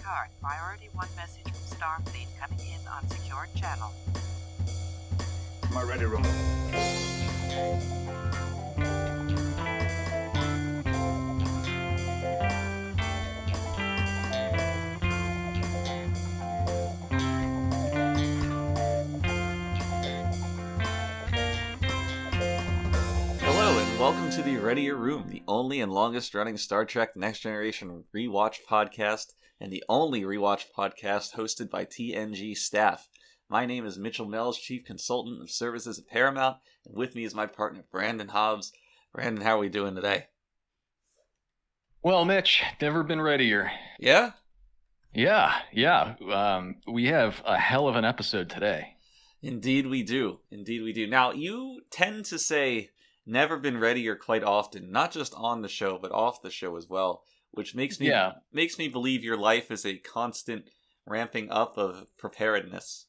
card. Priority 1 message from Starfleet coming in on secured channel. My Readier Room. Welcome to the Readier Room, the only and longest running Star Trek Next Generation rewatch podcast, and the only rewatch podcast hosted by TNG staff. My name is Mitchell Mells, Chief Consultant of Services at Paramount, and with me is my partner, Brandon Hobbs. Brandon, how are we doing today? Well, Mitch, never been readier. Yeah? Yeah. We have a hell of an episode today. Indeed we do. Now, you tend to say never been readier quite often, not just on the show, but off the show as well, which makes me believe your life is a constant ramping up of preparedness.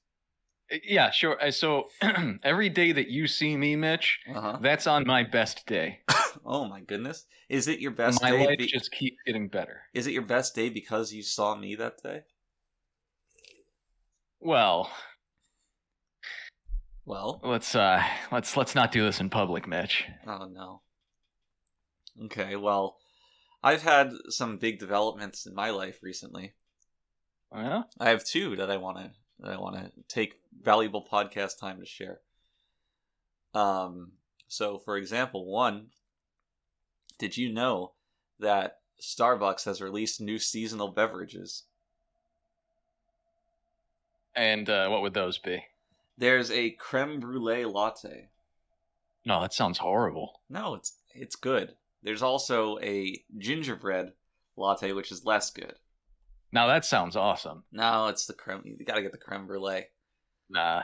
Yeah, sure. So every day that you see me, Mitch, that's on my best day. Oh my goodness. Is it your best day? My life just keeps getting better. Is it your best day because you saw me that day? Well, let's not do this in public, Mitch. Oh no. Okay, well, I've had some big developments in my life recently. Oh, yeah? I have two that I want to take valuable podcast time to share. So for example, one, did you know that Starbucks has released new seasonal beverages? And what would those be? There's a creme brulee latte. No, that sounds horrible. No, it's good. There's also a gingerbread latte, which is less good. Now that sounds awesome. No, it's the creme. You gotta get the creme brulee. Nah,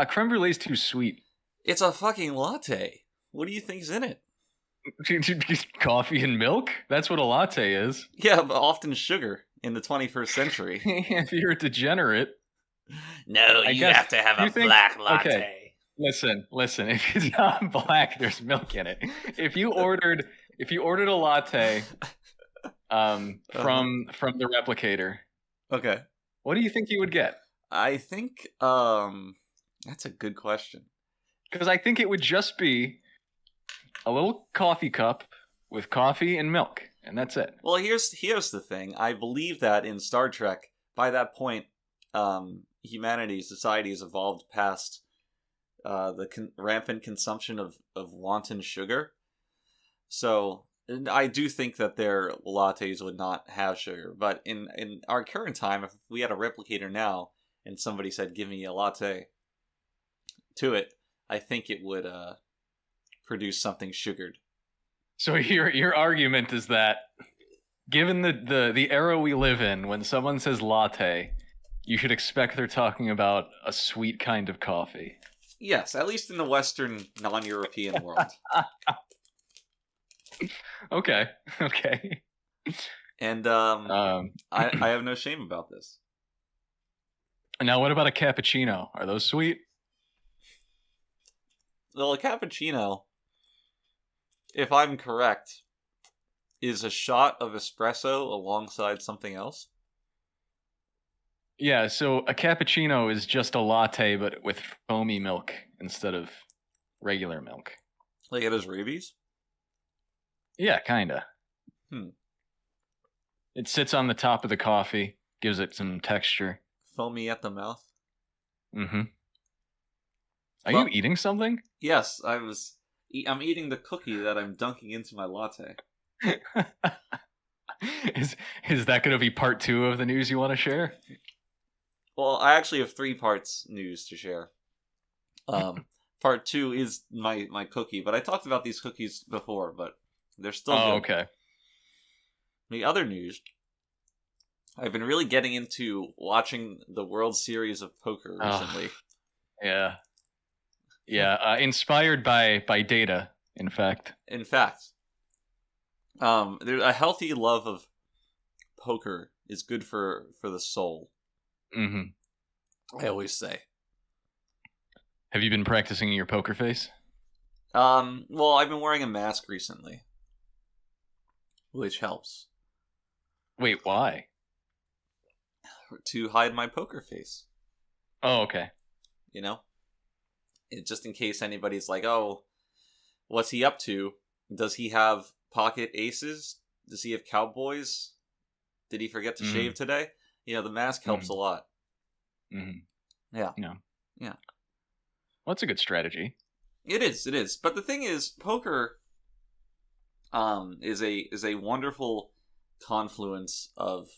creme brulee's too sweet. It's a fucking latte. What do you think's in it? Coffee and milk? That's what a latte is. Yeah, but often sugar in the 21st century. If you're a degenerate. No, you have to have a black latte. Okay. Listen. If it's not black, there's milk in it. If you ordered a latte, from the replicator, okay, what do you think you would get? I think that's a good question. Because I think it would just be a little coffee cup with coffee and milk, and that's it. Well, here's the thing. I believe that in Star Trek, by that point, society has evolved past the rampant consumption of wanton sugar. So I do think that their lattes would not have sugar. But in our current time, if we had a replicator now and somebody said, give me a latte to it, I think it would produce something sugared. So your argument is that given the era we live in, when someone says latte, you should expect they're talking about a sweet kind of coffee. Yes, at least in the Western, non-European world. Okay. And I have no shame about this. Now, what about a cappuccino? Are those sweet? Well, a cappuccino, if I'm correct, is a shot of espresso alongside something else. Yeah, so a cappuccino is just a latte, but with foamy milk instead of regular milk. Like it has rabies? Yeah, kinda. It sits on the top of the coffee, gives it some texture. Foamy at the mouth? Mm-hmm. Are you eating something? Yes, I'm eating the cookie that I'm dunking into my latte. Is that going to be part 2 of the news you want to share? Well, I actually have 3 parts news to share. Part 2 is my cookie, but I talked about these cookies before, but they're still good. Okay. The other news, I've been really getting into watching the World Series of Poker recently. Yeah, inspired by data, in fact. There's a healthy love of poker is good for the soul. Mm-hmm. I always say. Have you been practicing your poker face? Well, I've been wearing a mask recently, which helps. Wait, why? to hide my poker face. Oh, okay. You know, just in case anybody's like, "Oh, what's he up to? Does he have pocket aces? Does he have cowboys? Did he forget to shave today?" You know, the mask helps a lot. Yeah. Yeah. Yeah. Well, that's a good strategy. It is. But the thing is, poker is a wonderful confluence of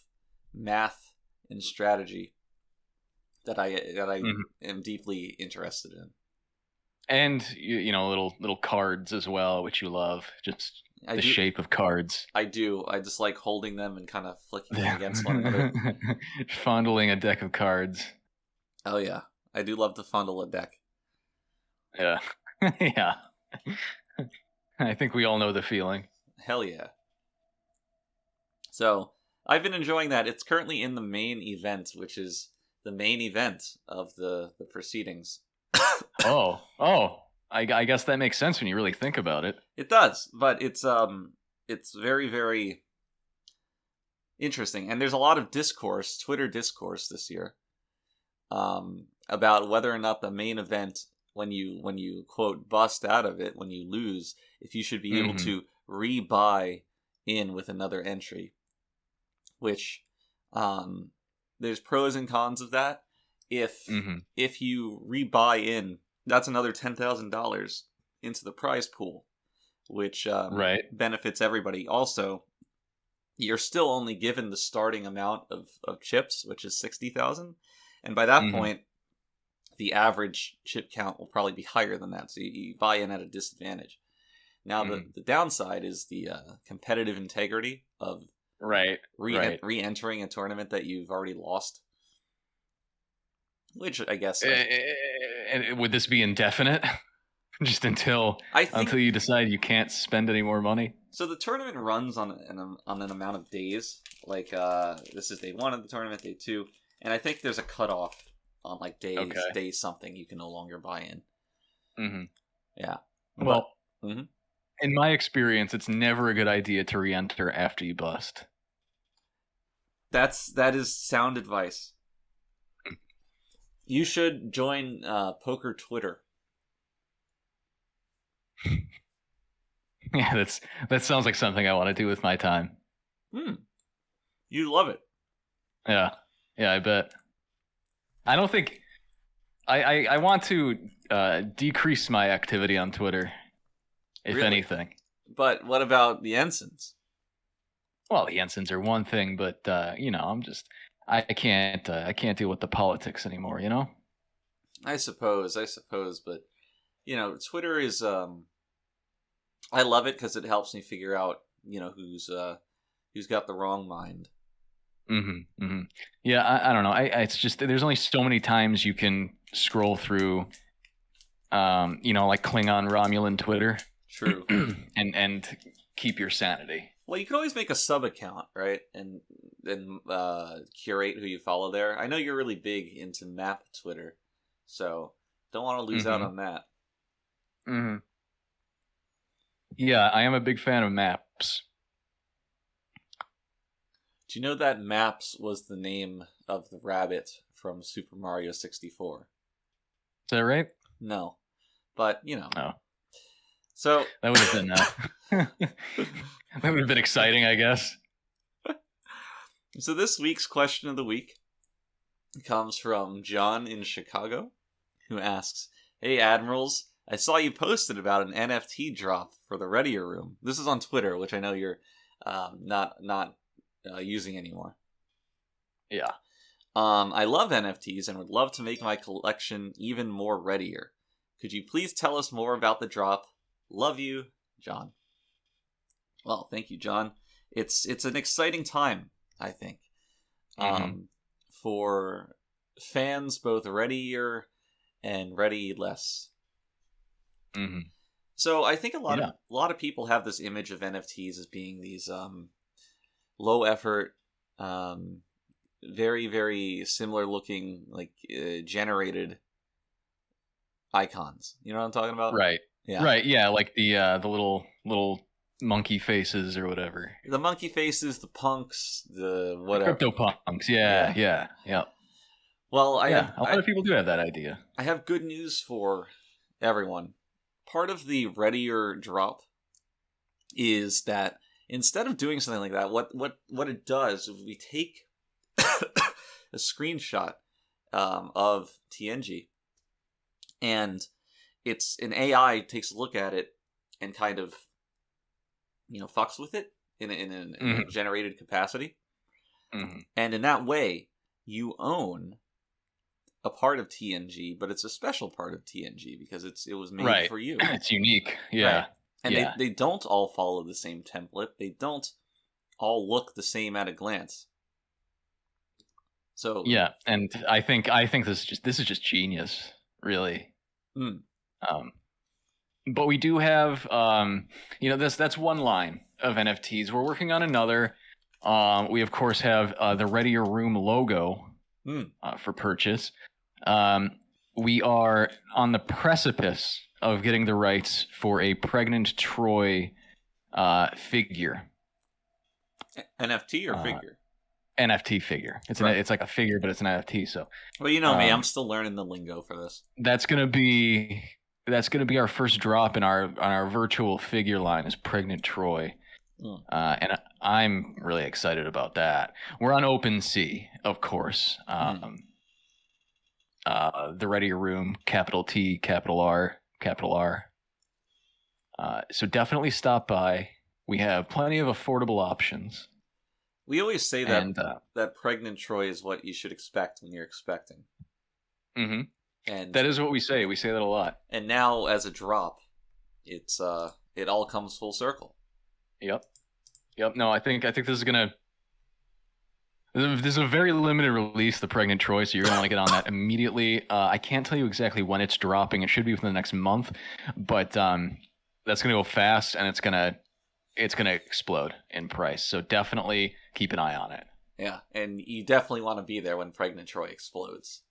math and strategy that I am deeply interested in. And you know, little cards as well, which you love. Just the shape of cards. I do. I just like holding them and kind of flicking them against one another. Fondling a deck of cards. Oh yeah, I do love to fondle a deck. Yeah. Yeah. I think we all know the feeling. Hell yeah. So, I've been enjoying that. It's currently in the main event, which is the main event of the proceedings. Oh. I guess that makes sense when you really think about it. It does, but it's very, very interesting. And there's a lot of discourse, Twitter discourse this year, about whether or not the main event, when you quote bust out of it, when you lose, if you should be able to rebuy in with another entry. Which there's pros and cons of that. If you rebuy in, that's another $10,000 into the prize pool, which benefits everybody. Also, you're still only given the starting amount of chips, which is 60,000, and by that point, the average chip count will probably be higher than that. So you buy in at a disadvantage. Now, the downside is the competitive integrity of re-entering a tournament that you've already lost, which I guess and would this be indefinite? Just until you decide you can't spend any more money? So the tournament runs on an amount of days. Like this is day 1 of the tournament, day 2, and I think there's a cutoff on like day something you can no longer buy in. Yeah. Well, in my experience, it's never a good idea to re-enter after you bust. That is sound advice. You should join poker Twitter. Yeah, that sounds like something I want to do with my time. You love it. Yeah, I bet. I don't think I want to decrease my activity on Twitter, if anything. But what about the ensigns? Well, the ensigns are one thing, but I can't deal with the politics anymore. You know. I suppose, but Twitter is. I love it because it helps me figure out who's got the wrong mind. Yeah, I don't know. It's just there's only so many times you can scroll through, like Klingon Romulan Twitter. True. and keep your sanity. Well, you can always make a sub account, right? And curate who you follow there. I know you're really big into map Twitter, so don't want to lose out on that. Yeah, I am a big fan of maps. Do you know that Maps was the name of the rabbit from Super Mario 64? Is that right? No, but Oh. So that would have been that would have been exciting, I guess. So this week's question of the week comes from John in Chicago, who asks, "Hey Admirals, I saw you posted about an NFT drop for the Readier Room. This is on Twitter, which I know you're not using anymore." Yeah. I love NFTs and would love to make my collection even more readier. Could you please tell us more about the drop? Love you, John. Well, thank you, John. It's an exciting time, I think, for fans both readier and ready less. So I think a lot of people have this image of NFTs as being these low effort, very, very similar looking, like generated icons. You know what I'm talking about? Right. Yeah. Right. Yeah, like the little monkey faces or whatever. The monkey faces, the punks, the whatever. Crypto punks. Yeah. Well, A lot of people do have that idea. I have good news for everyone. Part of the Readier drop is that instead of doing something like that, what it does is we take a screenshot of TNG, and it's an AI takes a look at it and kind of fucks with it in a generated capacity, and in that way you own a part of TNG, but it's a special part of TNG because it was made for you. It's unique. Yeah. Right. And they don't all follow the same template. They don't all look the same at a glance. So yeah, and I think this is just genius, really. But we do have that's one line of NFTs. We're working on another. We of course have the Readier Room logo for purchase. We are on the precipice of getting the rights for a pregnant Troy figure. NFT or figure? NFT figure. It's like a figure, but it's an NFT. So, well, you know me, I'm still learning the lingo for this. That's gonna be our first drop in our virtual figure line is pregnant Troy, and I'm really excited about that. We're on OpenSea, of course. The Readier Room, capital T, capital R, capital R. So definitely stop by. We have plenty of affordable options. We always say that pregnant Troy is what you should expect when you're expecting. Mm-hmm. And that is what we say. We say that a lot. And now, as a drop, it all comes full circle. Yep. No, I think this is gonna. This is a very limited release, the pregnant Troy, so you're gonna want to get on that immediately. I can't tell you exactly when it's dropping. It should be within the next month, but that's gonna go fast, and it's gonna explode in price. So definitely keep an eye on it. Yeah, and you definitely want to be there when pregnant Troy explodes.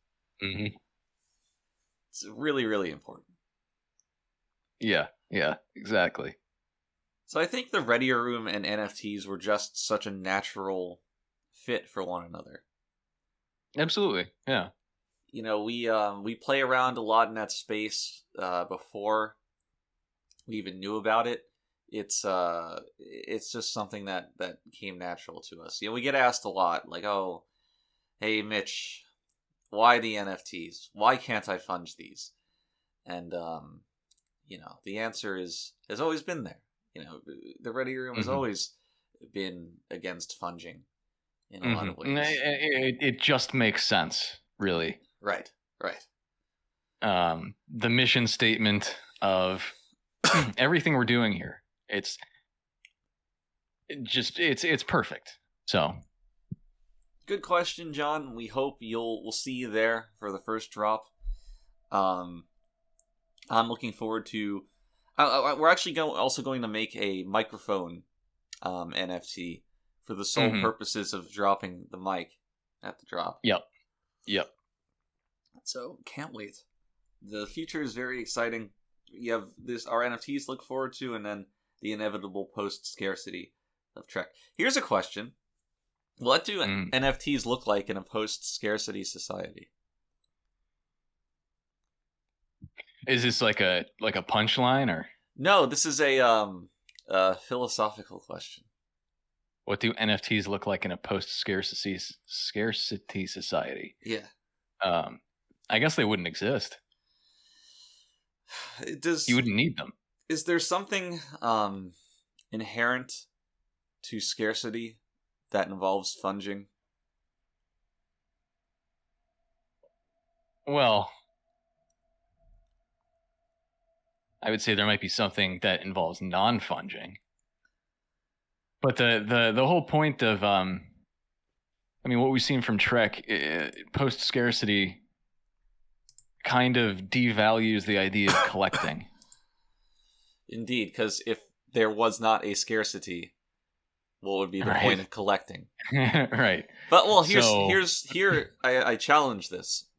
Mm-hmm. It's really, really important. Yeah, exactly. So I think the Readier Room and NFTs were just such a natural fit for one another. Absolutely, yeah. We play around a lot in that space before we even knew about it. It's just something that came natural to us. We get asked a lot, like, "Oh, hey Mitch, why the NFTs? Why can't I fund these?" And the answer has always been there. The Readier Room has always been against funging in a lot of ways. It just makes sense, really. Right. The mission statement of everything we're doing here, it's perfect. So, good question, John. We hope we'll see you there for the first drop. I'm looking forward to. We're actually also going to make a microphone NFT for the sole purposes of dropping the mic at the drop. Yep. So can't wait. The future is very exciting. You have our NFTs to look forward to, and then the inevitable post-scarcity of Trek. Here's a question: what do NFTs look like in a post-scarcity society? Is this like a punchline or? No, this is a philosophical question. What do NFTs look like in a post-scarcity society? Yeah. I guess they wouldn't exist. You wouldn't need them. Is there something inherent to scarcity that involves funging? Well, I would say there might be something that involves non-funging. But the whole point of what we've seen from Trek, post-scarcity kind of devalues the idea of collecting. Indeed, because if there was not a scarcity, what would be the point of collecting? Right. But I challenge this.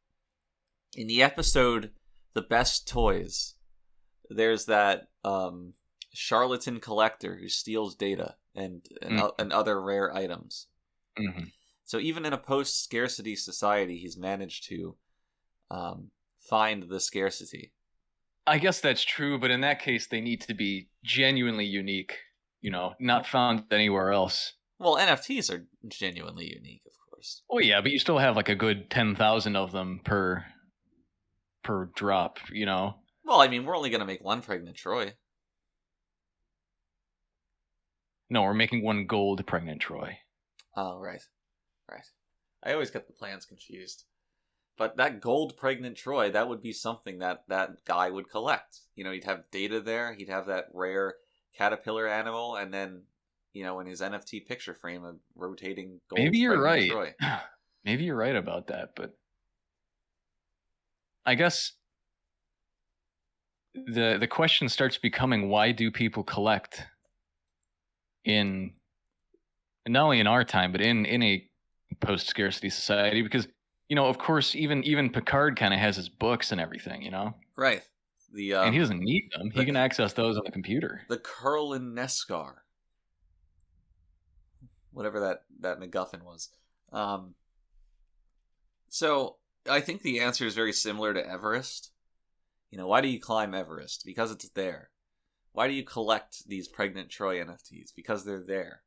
In the episode The Best Toys, there's that charlatan collector who steals data and other rare items. Mm-hmm. So even in a post-scarcity society, he's managed to find the scarcity. I guess that's true, but in that case, they need to be genuinely unique. Not found anywhere else. Well, NFTs are genuinely unique, of course. Oh yeah, but you still have like a good 10,000 of them per drop. Well, I mean, we're only going to make one Pregnant Troy. No, we're making one gold Pregnant Troy. Oh, right. I always get the plans confused. But that gold Pregnant Troy, that would be something that guy would collect. He'd have data there, he'd have that rare caterpillar animal, and then, in his NFT picture frame, a rotating gold Maybe you're Pregnant right. Troy. Maybe you're right about that, but I guess the question starts becoming, why do people collect in not only in our time, but in a post-scarcity society? Because of course, even Picard kind of has his books and everything, Right. And he doesn't need them. He can access those on the computer. The Kurlan Neskar. Whatever that MacGuffin was. So, I think the answer is very similar to Everest. Why do you climb Everest? Because it's there. Why do you collect these Pregnant Troy NFTs? Because they're there.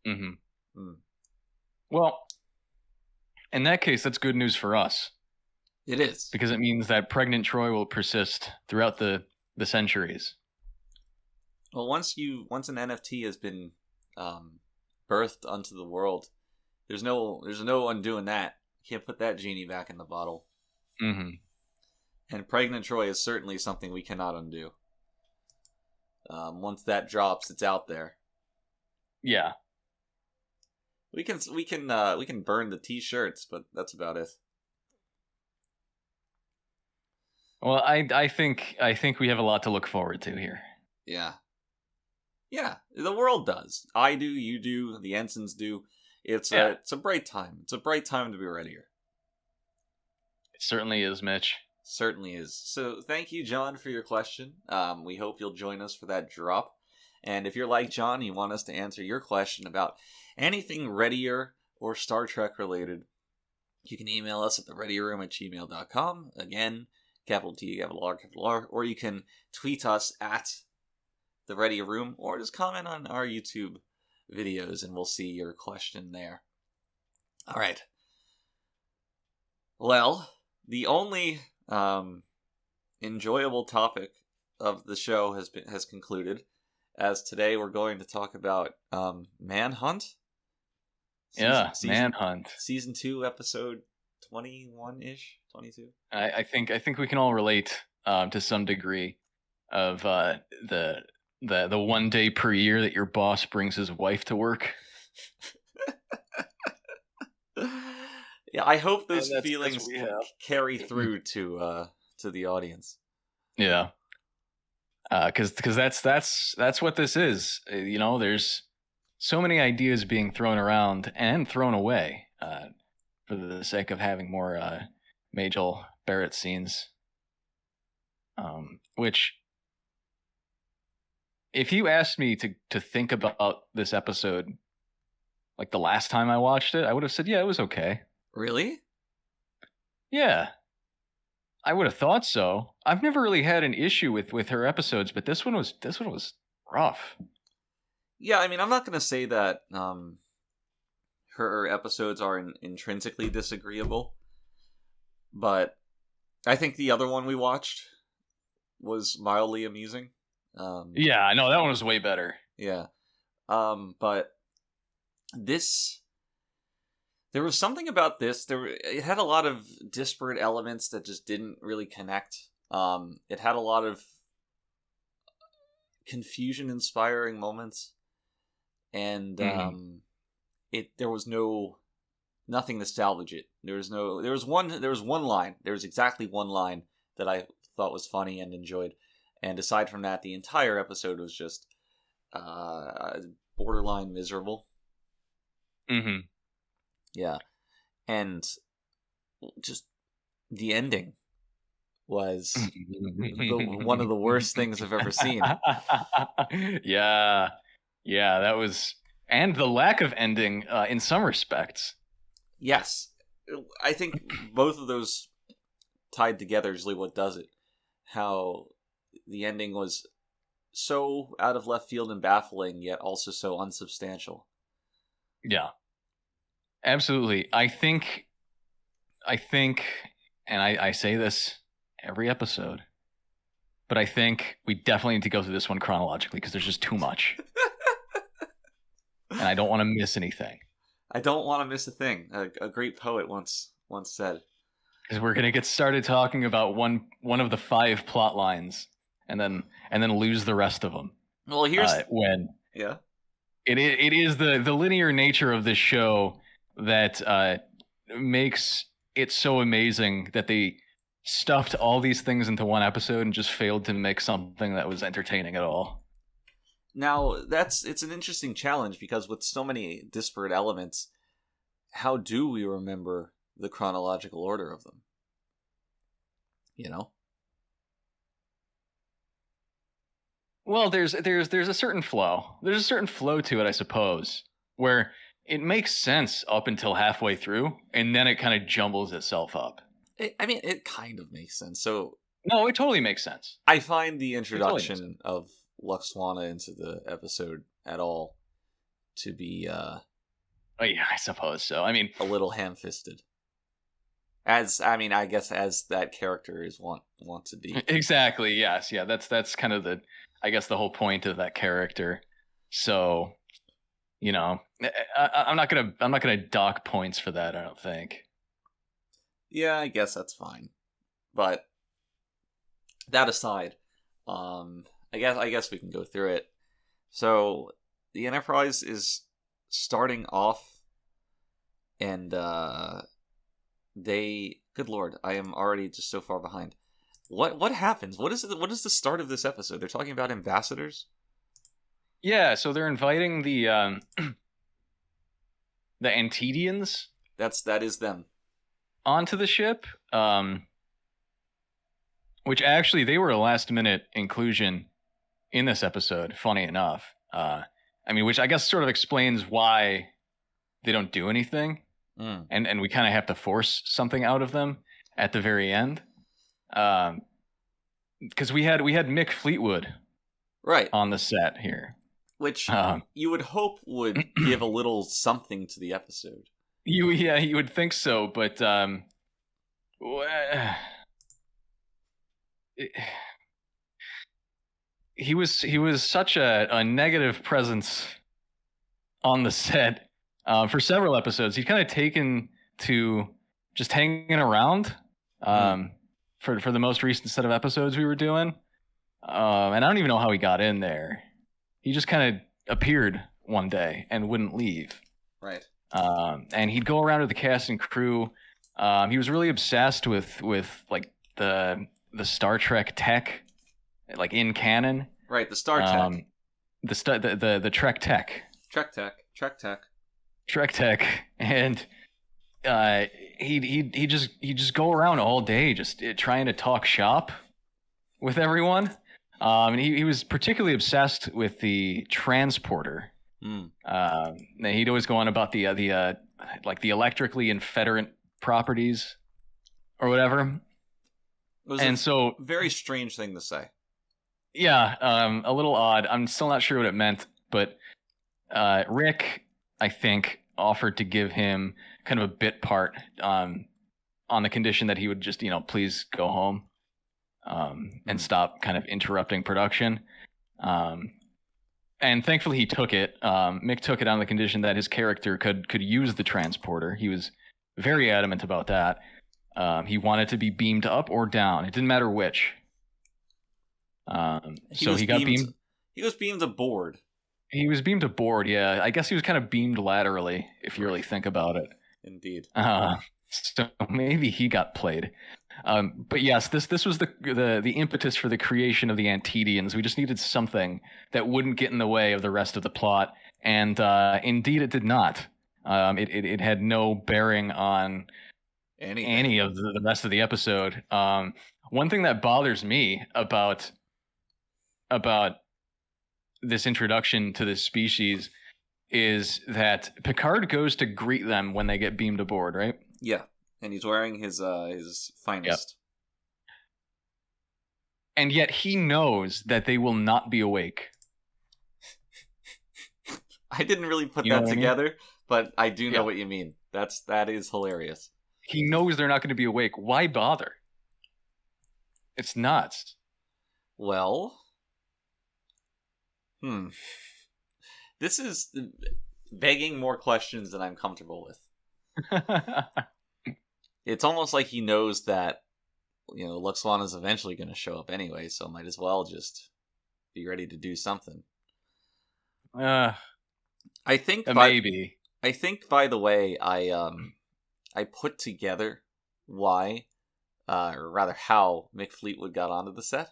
Mm-hmm. Well, in that case, that's good news for us. It is. Because it means that Pregnant Troy will persist throughout the centuries. Well, once an NFT has been birthed onto the world, there's no undoing that. You can't put that genie back in the bottle. Mm-hmm. And Pregnant Troy is certainly something we cannot undo. Once that drops, it's out there. Yeah. We can burn the t-shirts, but that's about it. Well, I think we have a lot to look forward to here. Yeah. Yeah, the world does. I do, you do, the ensigns do. It's a bright time. It's a bright time to be Readier. It certainly is, Mitch. Certainly is. So thank you, John, for your question. We hope you'll join us for that drop. And if you're like John and you want us to answer your question about anything Readier or Star Trek related, you can email us at thereadierroom@gmail.com. Again, capital T, capital R, or you can tweet us at the Readier Room, or just comment on our YouTube videos and we'll see your question there. All right. Well, the only enjoyable topic of the show has concluded, as today we're going to talk about Manhunt. Manhunt. Season 2, episode 21-ish, 22. I think we can all relate to some degree of the one day per year that your boss brings his wife to work. Yeah, I hope those feelings carry through to the audience. Yeah, because that's what this is. There's so many ideas being thrown around and thrown away for the sake of having more Majel Barrett scenes. Which, if you asked me to think about this episode, like the last time I watched it, I would have said, yeah, it was okay. Really? Yeah. I would have thought so. I've never really had an issue with her episodes, but this one was rough. Yeah, I mean, I'm not going to say that her episodes are intrinsically disagreeable, but I think the other one we watched was mildly amusing. Yeah, I know, that one was way better. Yeah. But there was something about this. It had a lot of disparate elements that just didn't really connect. It had a lot of confusion-inspiring moments, and there was nothing to salvage it. There was exactly one line that I thought was funny and enjoyed, and aside from that, the entire episode was just borderline miserable. Mm-hmm. Yeah, and just the ending was one of the worst things I've ever seen. Yeah, that was, and the lack of ending in some respects. Yes, I think both of those tied together is really what does it. How the ending was so out of left field and baffling, yet also so unsubstantial. Yeah, absolutely. I think, and I say this every episode, but I think we definitely need to go through this one chronologically because there's just too much. And I don't want to miss anything. I don't want to miss a thing. A great poet once said. Because we're gonna get started talking about one of the 5 plot lines, and then lose the rest of them. Well, here's when yeah, it is the linear nature of this show that makes it so amazing that they stuffed all these things into one episode and just failed to make something that was entertaining at all. Now, it's an interesting challenge because with so many disparate elements, how do we remember the chronological order of them? You know? Well, there's a certain flow. There's a certain flow to it, I suppose, where it makes sense up until halfway through, and then it kind of jumbles itself up. It kind of makes sense. So no, it totally makes sense. I find the introduction of Luxwana into the episode at all to be oh yeah, I suppose so. I mean, a little ham-fisted. I guess as that character is want to be. Exactly. Yes. Yeah. That's kind of the whole point of that character. So, you know, I'm not gonna dock points for that. I don't think. Yeah, I guess that's fine. But that aside, I guess we can go through it. So the Enterprise is starting off, and good lord, I am already just so far behind. What happens? What is the start of this episode? They're talking about ambassadors? Yeah, so they're inviting the Antedians. That is them. Onto the ship. Which actually they were a last minute inclusion in this episode, funny enough. Which I guess sort of explains why they don't do anything. And we kind of have to force something out of them at the very end. Because we had Mick Fleetwood right on the set here. Which you would hope would give a little something to the episode. You would think so, but he was such a negative presence on the set for several episodes. He's kind of taken to just hanging around for the most recent set of episodes we were doing, and I don't even know how he got in there. He just kind of appeared one day and wouldn't leave. Right. And he'd go around to the cast and crew. He was really obsessed with like the Star Trek tech, like in canon. Right, the Star Tech. The Trek tech. Trek Tech, and he'd just go around all day just trying to talk shop with everyone. And he was particularly obsessed with the transporter. He'd always go on about the electrically inferent properties or whatever. It was a very strange thing to say. Yeah, a little odd. I'm still not sure what it meant, but Rick, I think, offered to give him kind of a bit part on the condition that he would just, please go home and stop kind of interrupting production. And thankfully he took it. Mick took it on the condition that his character could use the transporter. He was very adamant about that. He wanted to be beamed up or down. It didn't matter which. He got beamed. He was beamed aboard. He was beamed aboard, yeah. I guess he was kind of beamed laterally, if you really think about it. Indeed. So maybe he got played. But yes, this was the impetus for the creation of the Antedians. We just needed something that wouldn't get in the way of the rest of the plot, and indeed it did not. It had no bearing on any of the rest of the episode. one thing that bothers me about this introduction to this species is that Picard goes to greet them when they get beamed aboard, right? Yeah, and he's wearing his finest. And yet he knows that they will not be awake. I didn't really put You know that what I mean? together, but I do know Yeah. what you mean. That is hilarious. He knows they're not going to be awake. Why bother? It's nuts. Well, this is begging more questions than I'm comfortable with. It's almost like he knows that, Luxwana is eventually going to show up anyway, so might as well just be ready to do something. I think maybe. I think, by the way, I put together why, or rather how, Mick Fleetwood got onto the set.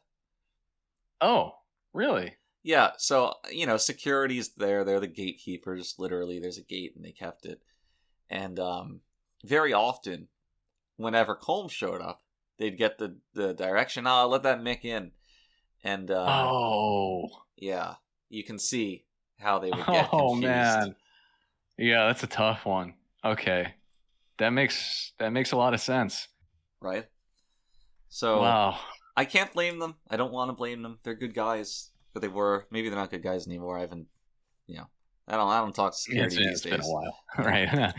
Oh, really? Yeah, so, security's there. They're the gatekeepers. Literally, there's a gate, and they kept it. And very often, whenever Colm showed up, they'd get the direction, let that Mick in. And, yeah, you can see how they would get confused. Oh, man. Yeah, that's a tough one. Okay. That makes a lot of sense. Right? So, wow. I can't blame them. I don't want to blame them. They're good guys. But they were. Maybe they're not good guys anymore. I haven't, I don't talk to security these days. It's been a while. Right.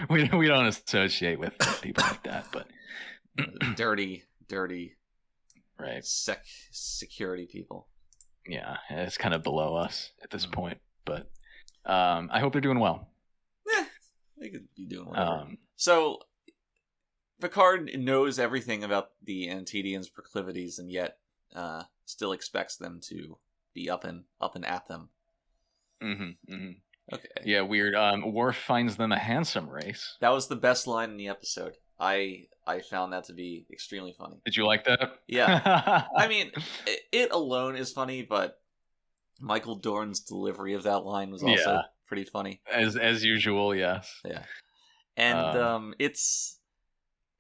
we don't associate with people like that, but dirty right. Security people. Yeah, it's kind of below us at this point, but I hope they're doing well. They could be doing whatever. So Picard knows everything about the Antedians' proclivities, and yet still expects them to be up and at them. Mm-hmm, mm-hmm. Okay. Yeah, weird. Worf finds them a handsome race. That was the best line in the episode. I found that to be extremely funny. Did you like that? Yeah. I mean, it alone is funny, but Michael Dorn's delivery of that line was also pretty funny. As usual, yes. Yeah. And it's,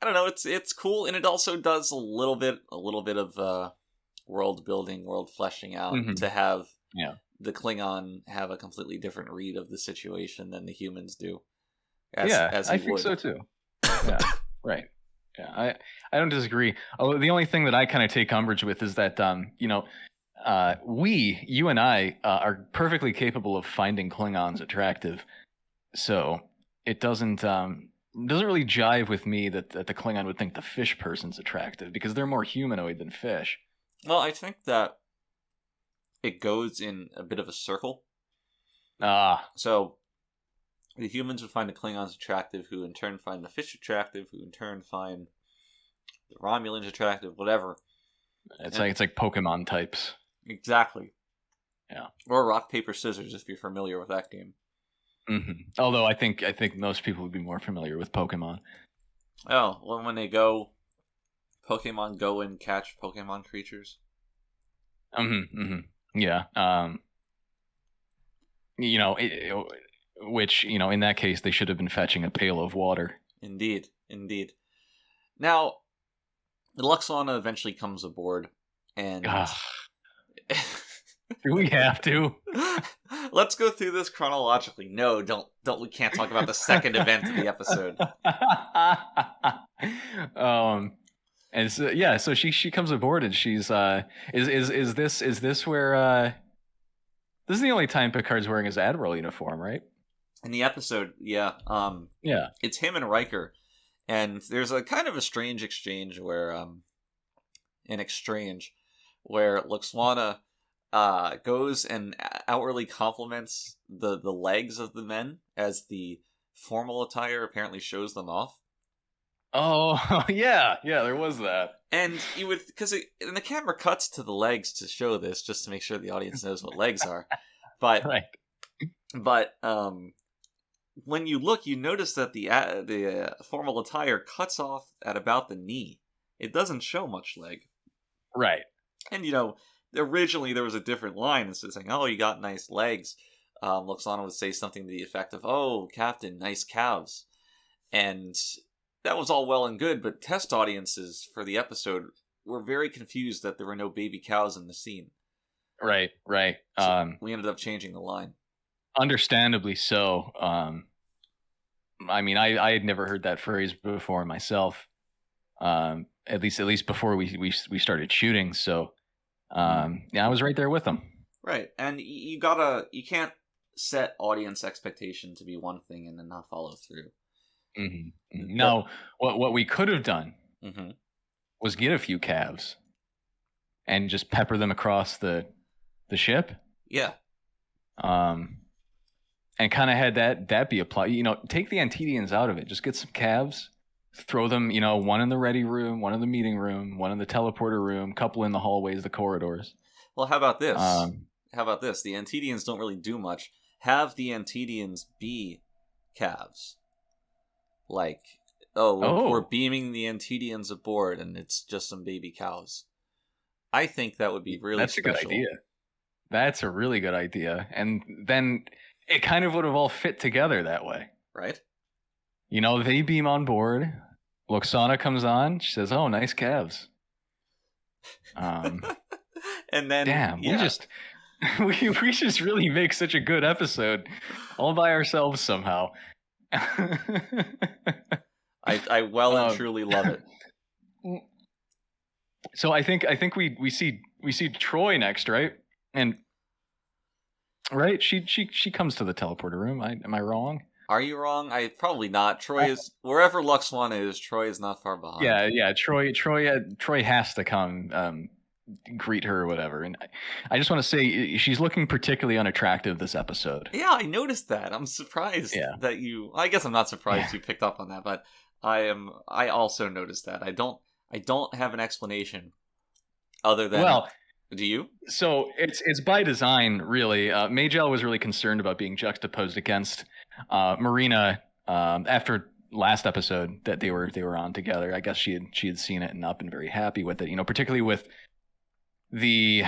I don't know, it's cool, and it also does a little bit of world building, world fleshing out, to have the Klingon have a completely different read of the situation than the humans do. As I think so too. Yeah, right. Yeah, I don't disagree. Oh, the only thing that I kind of take umbrage with is that you and I are perfectly capable of finding Klingons attractive, so it doesn't really jive with me that the Klingon would think the fish person's attractive, because they're more humanoid than fish. Well, I think that it goes in a bit of a circle. So the humans would find the Klingons attractive, who in turn find the fish attractive, who in turn find the Romulans attractive, whatever. It's like Pokemon types. Exactly. Yeah. Or rock, paper, scissors, if you're familiar with that game. Mm-hmm. Although I think most people would be more familiar with Pokemon. Oh, well, when they go, Pokemon go and catch Pokemon creatures. Yeah. Which, in that case, they should have been fetching a pail of water. Indeed. Now, the Luxwana eventually comes aboard, and... Do we have to? Let's go through this chronologically. No, don't. We can't talk about the second event of the episode. And so she comes aboard, and she's is this where this is the only time Picard's wearing his Admiral uniform, right? In the episode, yeah. It's him and Riker, and there's a kind of a strange exchange where Luxwana goes and outwardly compliments the legs of the men as the formal attire apparently shows them off. Oh, yeah, there was that. And you would, and the camera cuts to the legs to show this, just to make sure the audience knows what legs are. But, right. But when you look, you notice that the formal attire cuts off at about the knee. It doesn't show much leg. Right. And, originally there was a different line that said saying, "Oh, you got nice legs." Luxana would say something to the effect of, "Oh, Captain, nice calves." And that was all well and good, but test audiences for the episode were very confused that there were no baby cows in the scene. Right. So we ended up changing the line. Understandably so. I mean, I had never heard that phrase before myself. At least before we started shooting. So, I was right there with them. Right, and you can't set audience expectation to be one thing and then not follow through. Mm-hmm. Now, what we could have done was get a few calves and just pepper them across the ship. Yeah. And kind of had that be applied. Take the Antedians out of it. Just get some calves, throw them. One in the ready room, one in the meeting room, one in the teleporter room, couple in the hallways, the corridors. Well, how about this? The Antedians don't really do much. Have the Antedians be calves. Like, we're beaming the Antedians aboard, and it's just some baby cows. I think that would be really special. That's a good idea. That's a really good idea. And then it kind of would have all fit together that way. Right? They beam on board. Loxana comes on. She says, "Oh, nice calves." And then... Damn, we just really make such a good episode all by ourselves somehow. I well and truly love it. So I think we see Troy next, right? And right, she comes to the teleporter room. Am I wrong? Are you wrong? Probably not. Troy is wherever Luxwana is. Troy is not far behind. Yeah. Troy has to come greet her or whatever. And I just want to say she's looking particularly unattractive this episode. Yeah, I noticed that. I'm surprised that you. I guess I'm not surprised you picked up on that, but I also noticed that. I don't have an explanation other than. Well, do you? So it's by design, really. Majel was really concerned about being juxtaposed against Marina after last episode that they were on together. I guess she had seen it and not been very happy with it. Particularly with the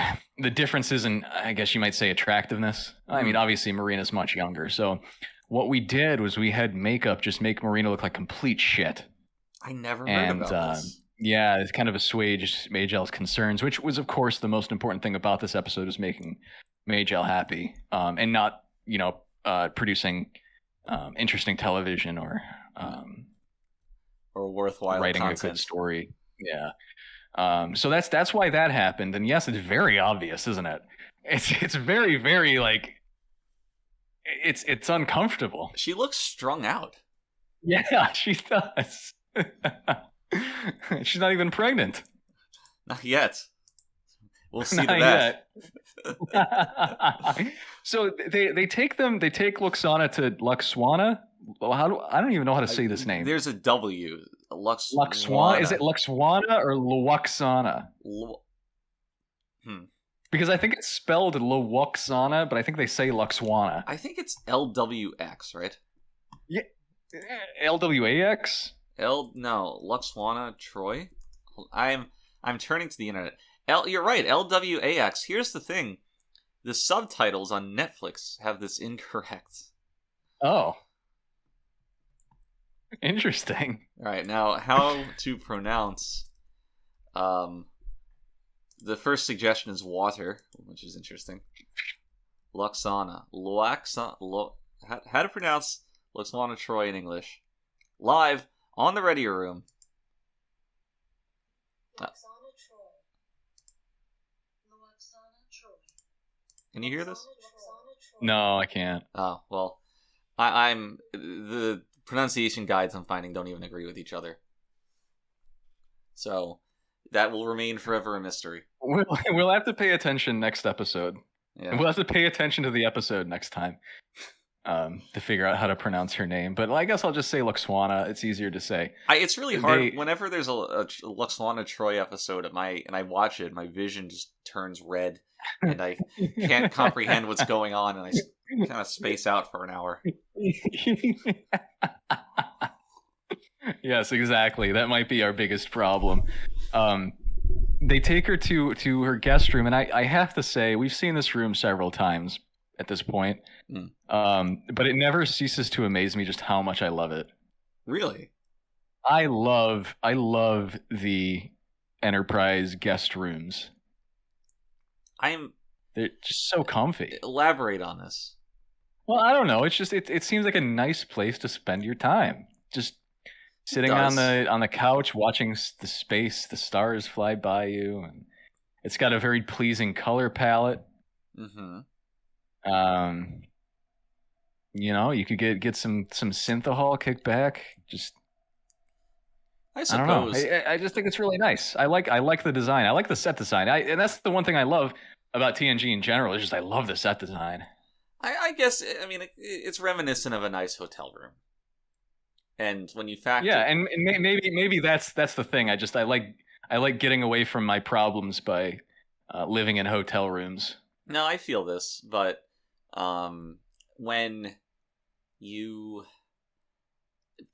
differences in, I guess you might say, attractiveness. I mean, obviously Marina's much younger, so what we did was we had makeup just make Marina look like complete shit. I never heard about this. Yeah, it's kind of assuaged Magel's concerns, which was, of course, the most important thing about this episode was making Majel happy, and not, producing interesting television or worthwhile writing content. A good story. Yeah. So that's why that happened, and yes, it's very obvious, isn't it? It's very, very like it's uncomfortable. She looks strung out. Yeah, she does. She's not even pregnant. Not yet. We'll see to that. So they take Luxana to Luxwana. Well, I don't even know how to say this name. There's a W. Luxwana. Is it Luxwana or Luxana? Because I think it's spelled Luxana, but I think they say Luxwana. I think it's LWX, right? Yeah, LWAX. No, Luxwana Troy. I'm turning to the internet. You're right, LWAX. Here's the thing: the subtitles on Netflix have this incorrect. Oh, interesting. All right, now how to pronounce? The first suggestion is water, which is interesting. Luxana, how to pronounce Luxwana Troy in English? Live on the Readier Room. Can you hear this? No, I can't. Oh, well, I'm the pronunciation guides I'm finding don't even agree with each other. So that will remain forever a mystery. We'll have to pay attention next episode. Yeah. We'll have to pay attention to the episode next time to figure out how to pronounce her name. But I guess I'll just say Luxwana. It's easier to say. It's really hard. Whenever there's a Luxwana Troy episode and I watch it, my vision just turns red. And I can't comprehend what's going on, and I kind of space out for an hour. Yes, exactly. That might be our biggest problem. They take her to her guest room, and I have to say, we've seen this room several times at this point, but it never ceases to amaze me just how much I love it. Really? I love the Enterprise guest rooms. They're just so comfy. Elaborate on this. Well, I don't know. It's just it seems like a nice place to spend your time. Just sitting on the couch watching the stars fly by you, and it's got a very pleasing color palette. Mm-hmm. You could get some synthahol kick back. Just I suppose. I don't know. I just think it's really nice. I like the design. I like the set design. And that's the one thing I love about TNG in general. Is just I love the set design. I guess it's reminiscent of a nice hotel room. And when you factor, and maybe that's the thing. I like getting away from my problems by living in hotel rooms. No, I feel this, but when you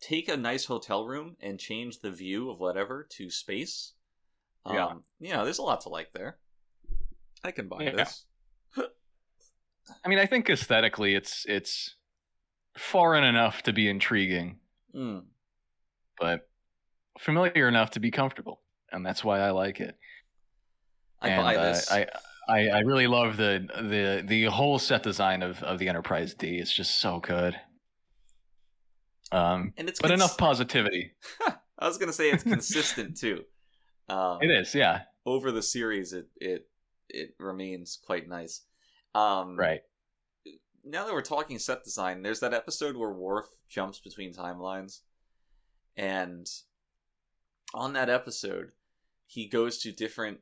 take a nice hotel room and change the view of whatever to space, there's a lot to like there. I can buy this. I mean, I think aesthetically, it's foreign enough to be intriguing, but familiar enough to be comfortable, and that's why I like it. I buy this. I really love the whole set design of the Enterprise D. It's just so good. And it's enough positivity. I was gonna say it's consistent too. It is, yeah. Over the series, it remains quite nice. Right. Now that we're talking set design, there's that episode where Worf jumps between timelines, and on that episode, he goes to different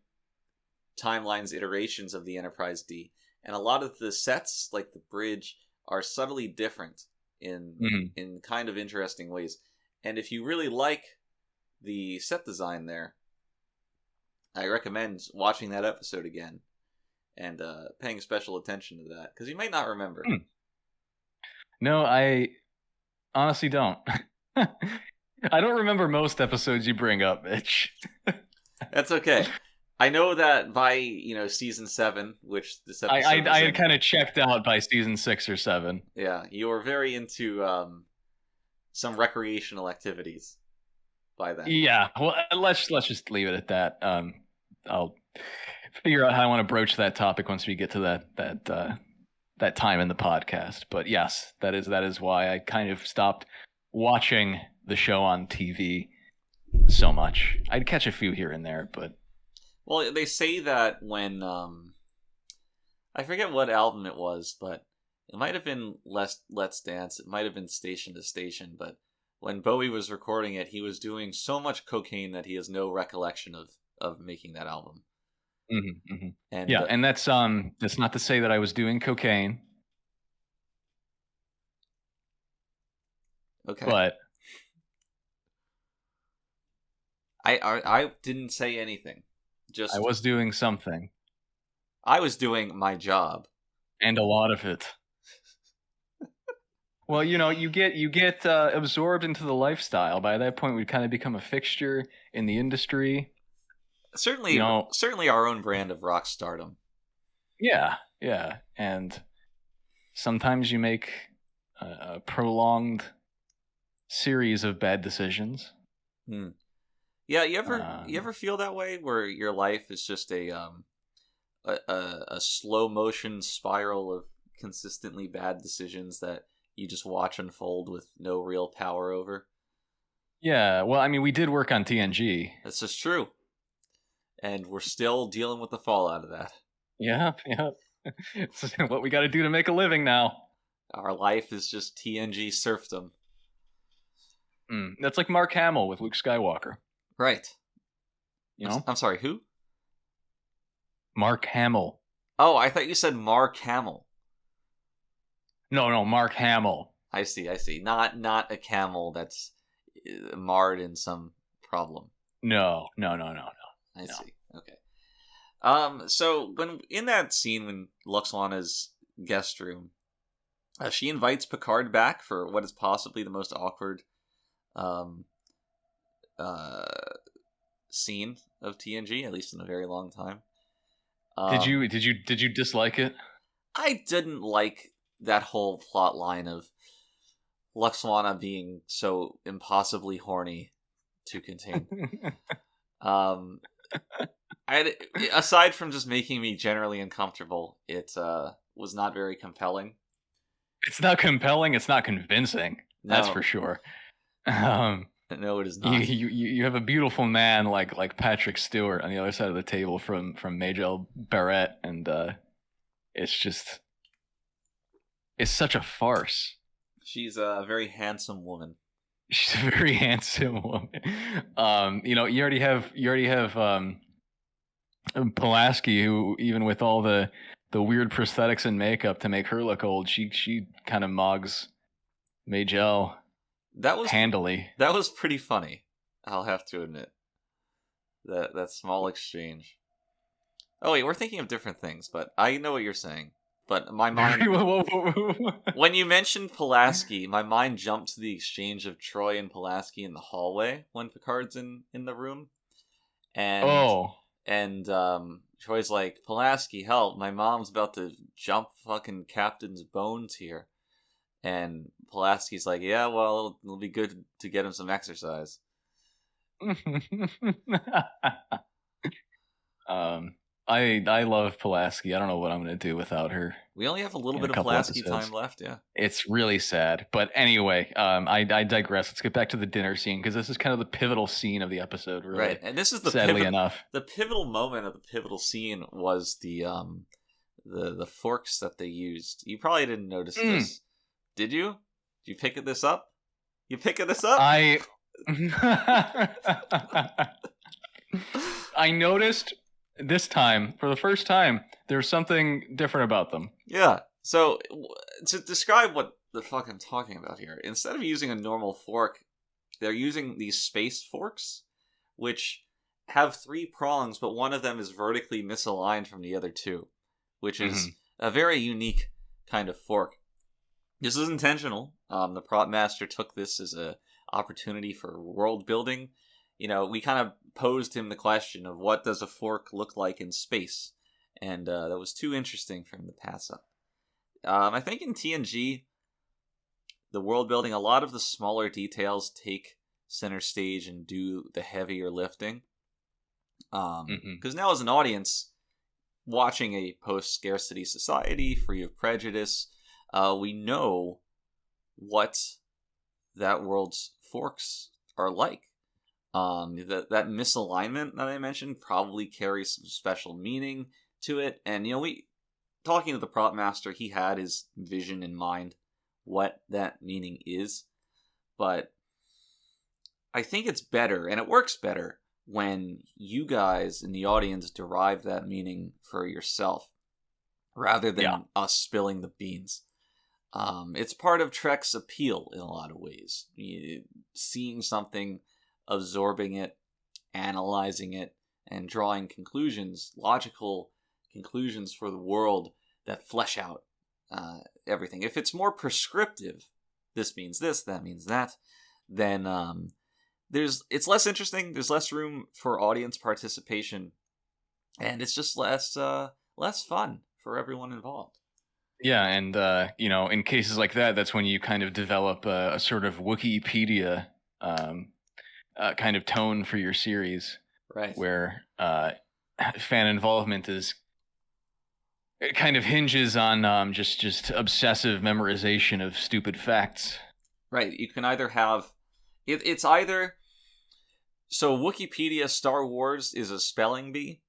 timelines, iterations of the Enterprise D, and a lot of the sets, like the bridge, are subtly different in kind of interesting ways. And if you really like the set design there, I recommend watching that episode again and paying special attention to that, because you might not remember. No, I honestly don't. I don't remember most episodes you bring up, Mitch. That's okay. I know that by season 7, which this episode I had kind of checked out by season 6 or 7. Yeah, you were very into some recreational activities by then. Yeah, well, let's just leave it at that. I'll figure out how I want to broach that topic once we get to that time in the podcast. But yes, that is why I kind of stopped watching the show on TV so much. I'd catch a few here and there, but well, they say that when I forget what album it was, but it might have been Let's Dance. It might have been Station to Station, but when Bowie was recording it, he was doing so much cocaine that he has no recollection of making that album. Mm-hmm, mm-hmm. And and that's not to say that I was doing cocaine. Okay. But I didn't say anything. Just I was doing something. I was doing my job. And a lot of it. Well, you get absorbed into the lifestyle. By that point, we'd kind of become a fixture in the industry. Certainly our own brand of rock stardom. Yeah, and sometimes you make a prolonged series of bad decisions. Yeah, you ever feel that way, where your life is just a slow motion spiral of consistently bad decisions that you just watch unfold with no real power over? Yeah, well, I mean, we did work on TNG. That's just true. And we're still dealing with the fallout of that. Yeah. It's what we got to do to make a living now. Our life is just TNG serfdom. That's like Mark Hamill with Luke Skywalker. Right. I'm sorry, who? Mark Hamill. Oh, I thought you said Mark Hamill. No, Mark Hamill. I see. Not a camel that's marred in some problem. No. I see. Okay. So when in that scene when Luxlana's guest room, she invites Picard back for what is possibly the most awkward scene of TNG, at least in a very long time. Did you dislike it? I didn't like that whole plot line of Luxlana being so impossibly horny to contain. Aside from just making me generally uncomfortable, it was not very compelling. It's not compelling. It's not convincing. No. That's for sure. No, it is not. You have a beautiful man like Patrick Stewart on the other side of the table from Majel Barrett, and it's such a farce. She's a very handsome woman. She's a very handsome woman. You already have Pulaski, who, even with all the weird prosthetics and makeup to make her look old, she kind of mogs Majel handily. That was pretty funny, I'll have to admit. That small exchange. Oh wait, we're thinking of different things, but I know what you're saying. But my mind, when you mentioned Pulaski, my mind jumped to the exchange of Troy and Pulaski in the hallway when Picard's in the room. And Troy's like, Pulaski, help, my mom's about to jump fucking Captain's bones here. And Pulaski's like, yeah, well, it'll be good to get him some exercise. I love Pulaski. I don't know what I'm going to do without her. We only have a little bit of Pulaski time left, yeah. It's really sad. But anyway, I digress. Let's get back to the dinner scene, because this is kind of the pivotal scene of the episode, really. Right, and this is the pivotal moment of the pivotal scene was the forks that they used. You probably didn't notice this. Did you? Did you pick this up? You picking this up? I noticed this time, for the first time, there's something different about them. Yeah. So, to describe what the fuck I'm talking about here, instead of using a normal fork, they're using these space forks, which have 3 prongs, but one of them is vertically misaligned from the other 2, which is a very unique kind of fork. This is intentional. The prop master took this as an opportunity for world building. We kind of posed him the question of what does a fork look like in space, and that was too interesting for him to pass up. I think in TNG, the world building, a lot of the smaller details take center stage and do the heavier lifting. Because now as an audience, watching a post-scarcity society free of prejudice, we know what that world's forks are like. That misalignment that I mentioned probably carries some special meaning to it. And, talking to the prop master, he had his vision in mind, what that meaning is. But I think it's better, and it works better, when you guys in the audience derive that meaning for yourself, rather than us spilling the beans. It's part of Trek's appeal in a lot of ways. Seeing something, absorbing it, analyzing it, and drawing conclusions, logical conclusions for the world that flesh out everything. If it's more prescriptive, this means this, that means that, then it's less interesting, there's less room for audience participation, and it's just less fun for everyone involved. Yeah, and in cases like that, that's when you kind of develop a sort of Wikipedia kind of tone for your series, right? Where fan involvement it kind of hinges on just obsessive memorization of stupid facts. Right. You can either have it's either so Wikipedia Star Wars is a spelling bee.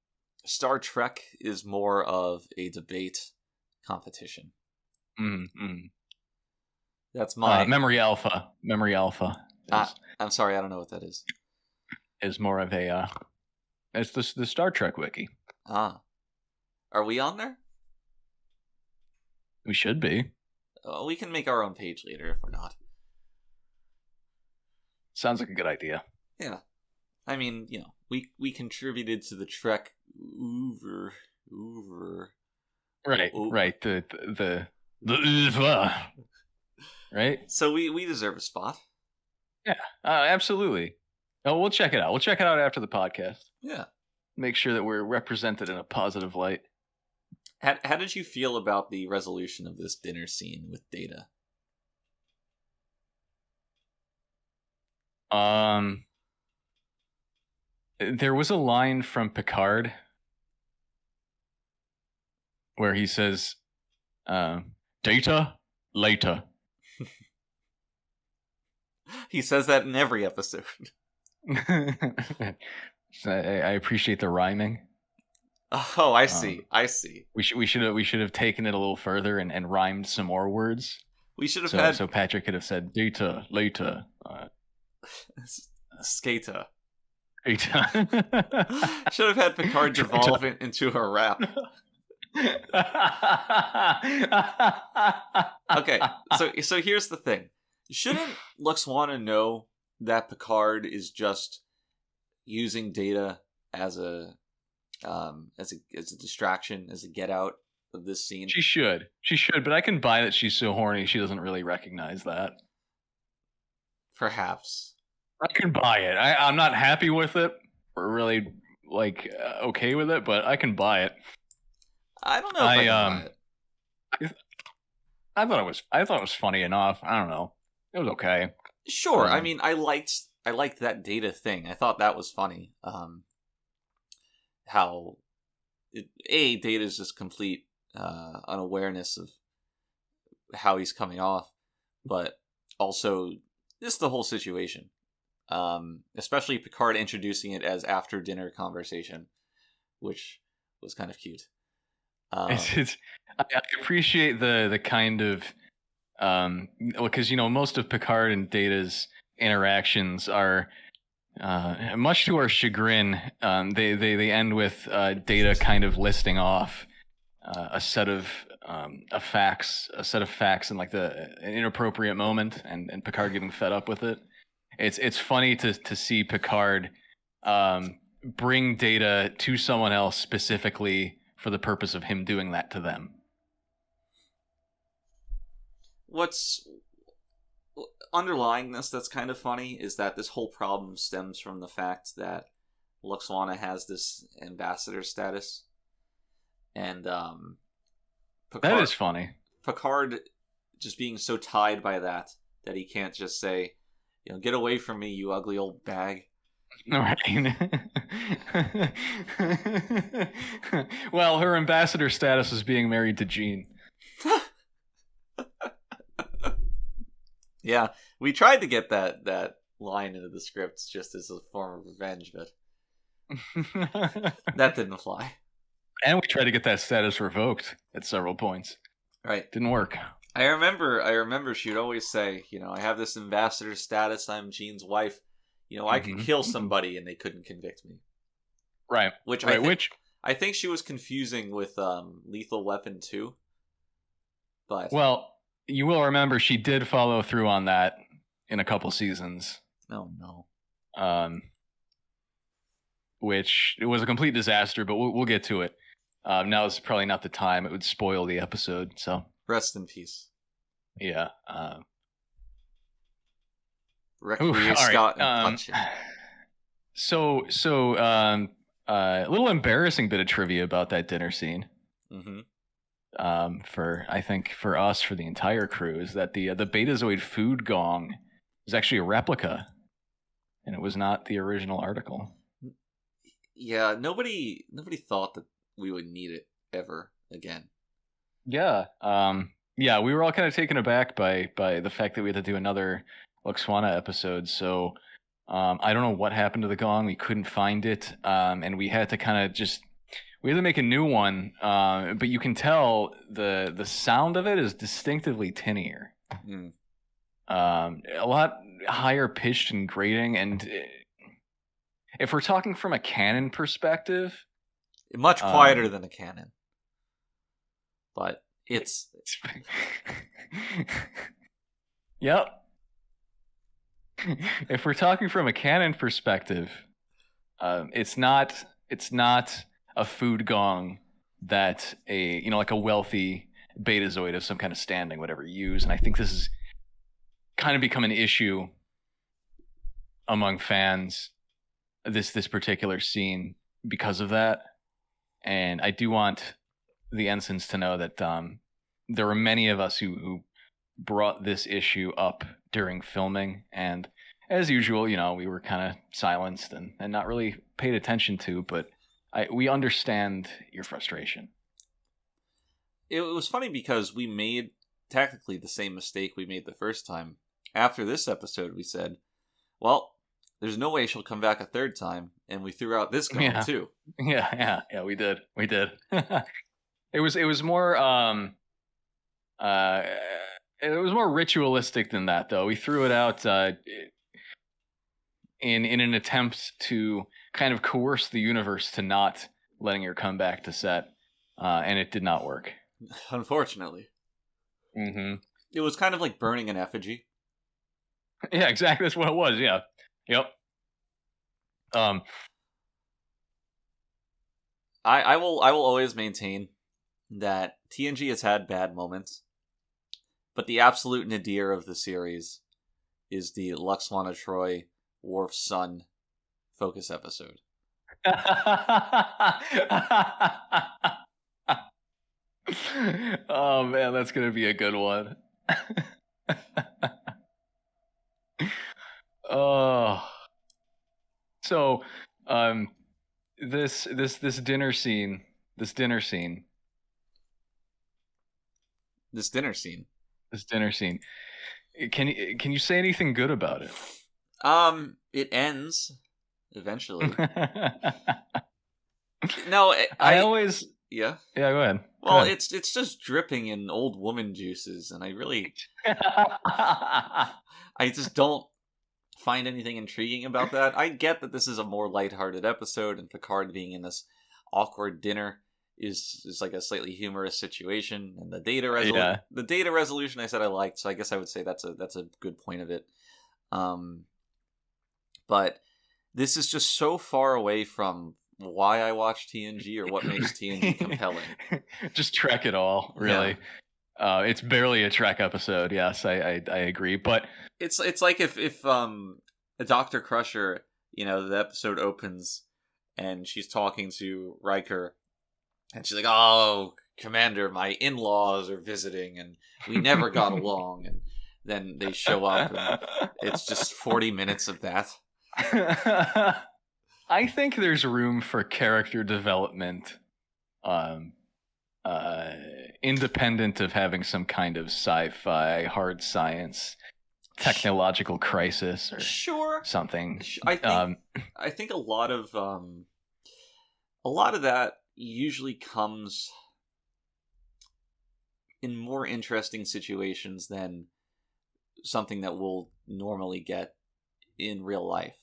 Star Trek is more of a debate competition. That's my Memory Alpha. Memory Alpha. I'm sorry, I don't know what that is. Is more of a it's the Star Trek wiki. Are we on there? We should be. We can make our own page later if we're not. Sounds like a good idea. Yeah. I mean, we contributed to the Trek Uber. Right, right. The right? So we deserve a spot. Yeah, absolutely. Oh, we'll check it out. We'll check it out after the podcast. Yeah. Make sure that we're represented in a positive light. How did you feel about the resolution of this dinner scene with Data? I, There was a line from Picard where he says, "Data later." He says that in every episode. So I appreciate the rhyming. Oh, I see. I see. We should have taken it a little further and rhymed some more words. We should have had so Patrick could have said data later. Skater. Data. Should have had Picard devolve into a rap. Okay, so here's the thing. Shouldn't Luxwana know that Picard is just using Data as a distraction, as a get out of this scene? She should, but I can buy that she's so horny she doesn't really recognize that. Perhaps. I can buy it. I'm not happy with it, or really okay with it, but I can buy it. I don't know if I can buy it. I thought it was funny enough. I don't know. It was okay. Sure. I mean, I liked that Data thing. I thought that was funny. How Data is just complete unawareness of how he's coming off, but also just the whole situation. Especially Picard introducing it as after dinner conversation, which was kind of cute. I appreciate the kind of because most of Picard and Data's interactions are much to our chagrin. They end with Data kind of listing off a set of facts in like an inappropriate moment, and Picard getting fed up with it. It's funny to see Picard bring Data to someone else specifically for the purpose of him doing that to them. What's underlying this that's kind of funny is that this whole problem stems from the fact that Luxwana has this ambassador status, and Picard, that is funny. Picard just being so tied by that he can't just say, get away from me, you ugly old bag. Right. Well, her ambassador status is being married to Jean. Yeah, we tried to get that line into the script just as a form of revenge, but that didn't fly. And we tried to get that status revoked at several points. Right. Didn't work. I remember she would always say, I have this ambassador status, I'm Jean's wife. I could kill somebody and they couldn't convict me. Right. I think she was confusing with Lethal Weapon 2. But you will remember she did follow through on that in a couple seasons. Oh no. Which it was a complete disaster, but we'll get to it. Now is probably not the time. It would spoil the episode. So rest in peace. Yeah. Requiem Scott and Punching. So a little embarrassing bit of trivia about that dinner scene. Mm-hmm. I think for us, for the entire crew, is that the Betazoid food gong is actually a replica, and it was not the original article. Yeah, nobody thought that we would need it ever again. Yeah. Yeah, we were all kind of taken aback by the fact that we had to do another Luxwana episode. So I don't know what happened to the gong. We couldn't find it, and we had to kind of we had to make a new one. But you can tell the sound of it is distinctly tinnier. Mm. A lot higher pitched and grating, and if we're talking from a canon perspective, much quieter than a canon. But it's yep. If we're talking from a canon perspective, it's not a food gong that like a wealthy Betazoid of some kind of standing would ever use, and I think this is kind of become an issue among fans. This particular scene because of that, and I do want the ensigns to know that there were many of us who brought this issue up during filming, and as usual, we were kind of silenced and not really paid attention to, but we understand your frustration. It was funny because we made technically the same mistake we made the first time. After this episode, we said, well, there's no way she'll come back a third time, and we threw out this going too. Yeah, we did. It was more it was more ritualistic than that, though. We threw it out in an attempt to kind of coerce the universe to not letting her come back to set, and it did not work. Unfortunately. Mm-hmm. It was kind of like burning an effigy. Yeah, exactly. That's what it was. Yeah. Yep. I will always maintain that TNG has had bad moments, but the absolute nadir of the series is the Luxwana Troy Worf's son focus episode. Oh man, that's gonna be a good one. Oh, so this dinner scene. Can you say anything good about it? It ends eventually. No, I always. Yeah. Yeah, go ahead. Well, it's just dripping in old woman juices, and I really, I just don't find anything intriguing about that. I get that this is a more lighthearted episode, and Picard being in this awkward dinner is like a slightly humorous situation, and the data resolution I said I liked, so I guess I would say that's a good point of it. But this is just so far away from why I watch TNG or what makes TNG compelling. Just Trek it all, really. Yeah. It's barely a Trek episode. Yes, I agree. But it's like if Dr. Crusher, the episode opens and she's talking to Riker, and she's like, "Oh, Commander, my in-laws are visiting, and we never got along." And then they show up, and it's just 40 minutes of that. I think there's room for character development, independent of having some kind of sci-fi, hard science, technological crisis, or something. I think a lot of that usually comes in more interesting situations than something that we'll normally get in real life.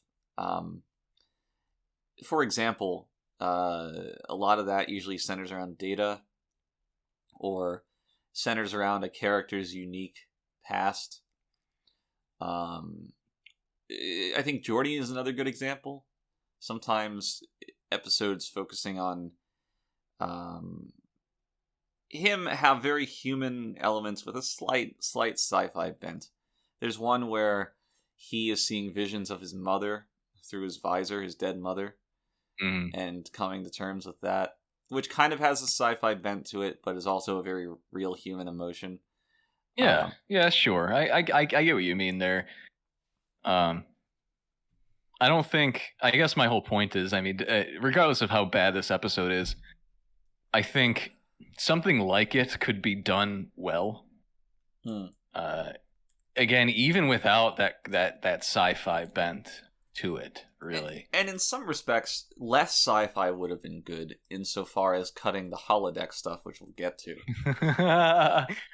For example, a lot of that usually centers around data or centers around a character's unique past. I think Geordi is another good example. Sometimes episodes focusing on him have very human elements with a slight sci-fi bent. There's one where he is seeing visions of his mother through his visor, his dead mother, and coming to terms with that, which kind of has a sci-fi bent to it, but is also a very real human emotion. Yeah, sure. I get what you mean there. I guess my whole point is, regardless of how bad this episode is, I think something like it could be done well. Again, even without that sci-fi bent to it, really. And in some respects, less sci-fi would have been good insofar as cutting the holodeck stuff, which we'll get to.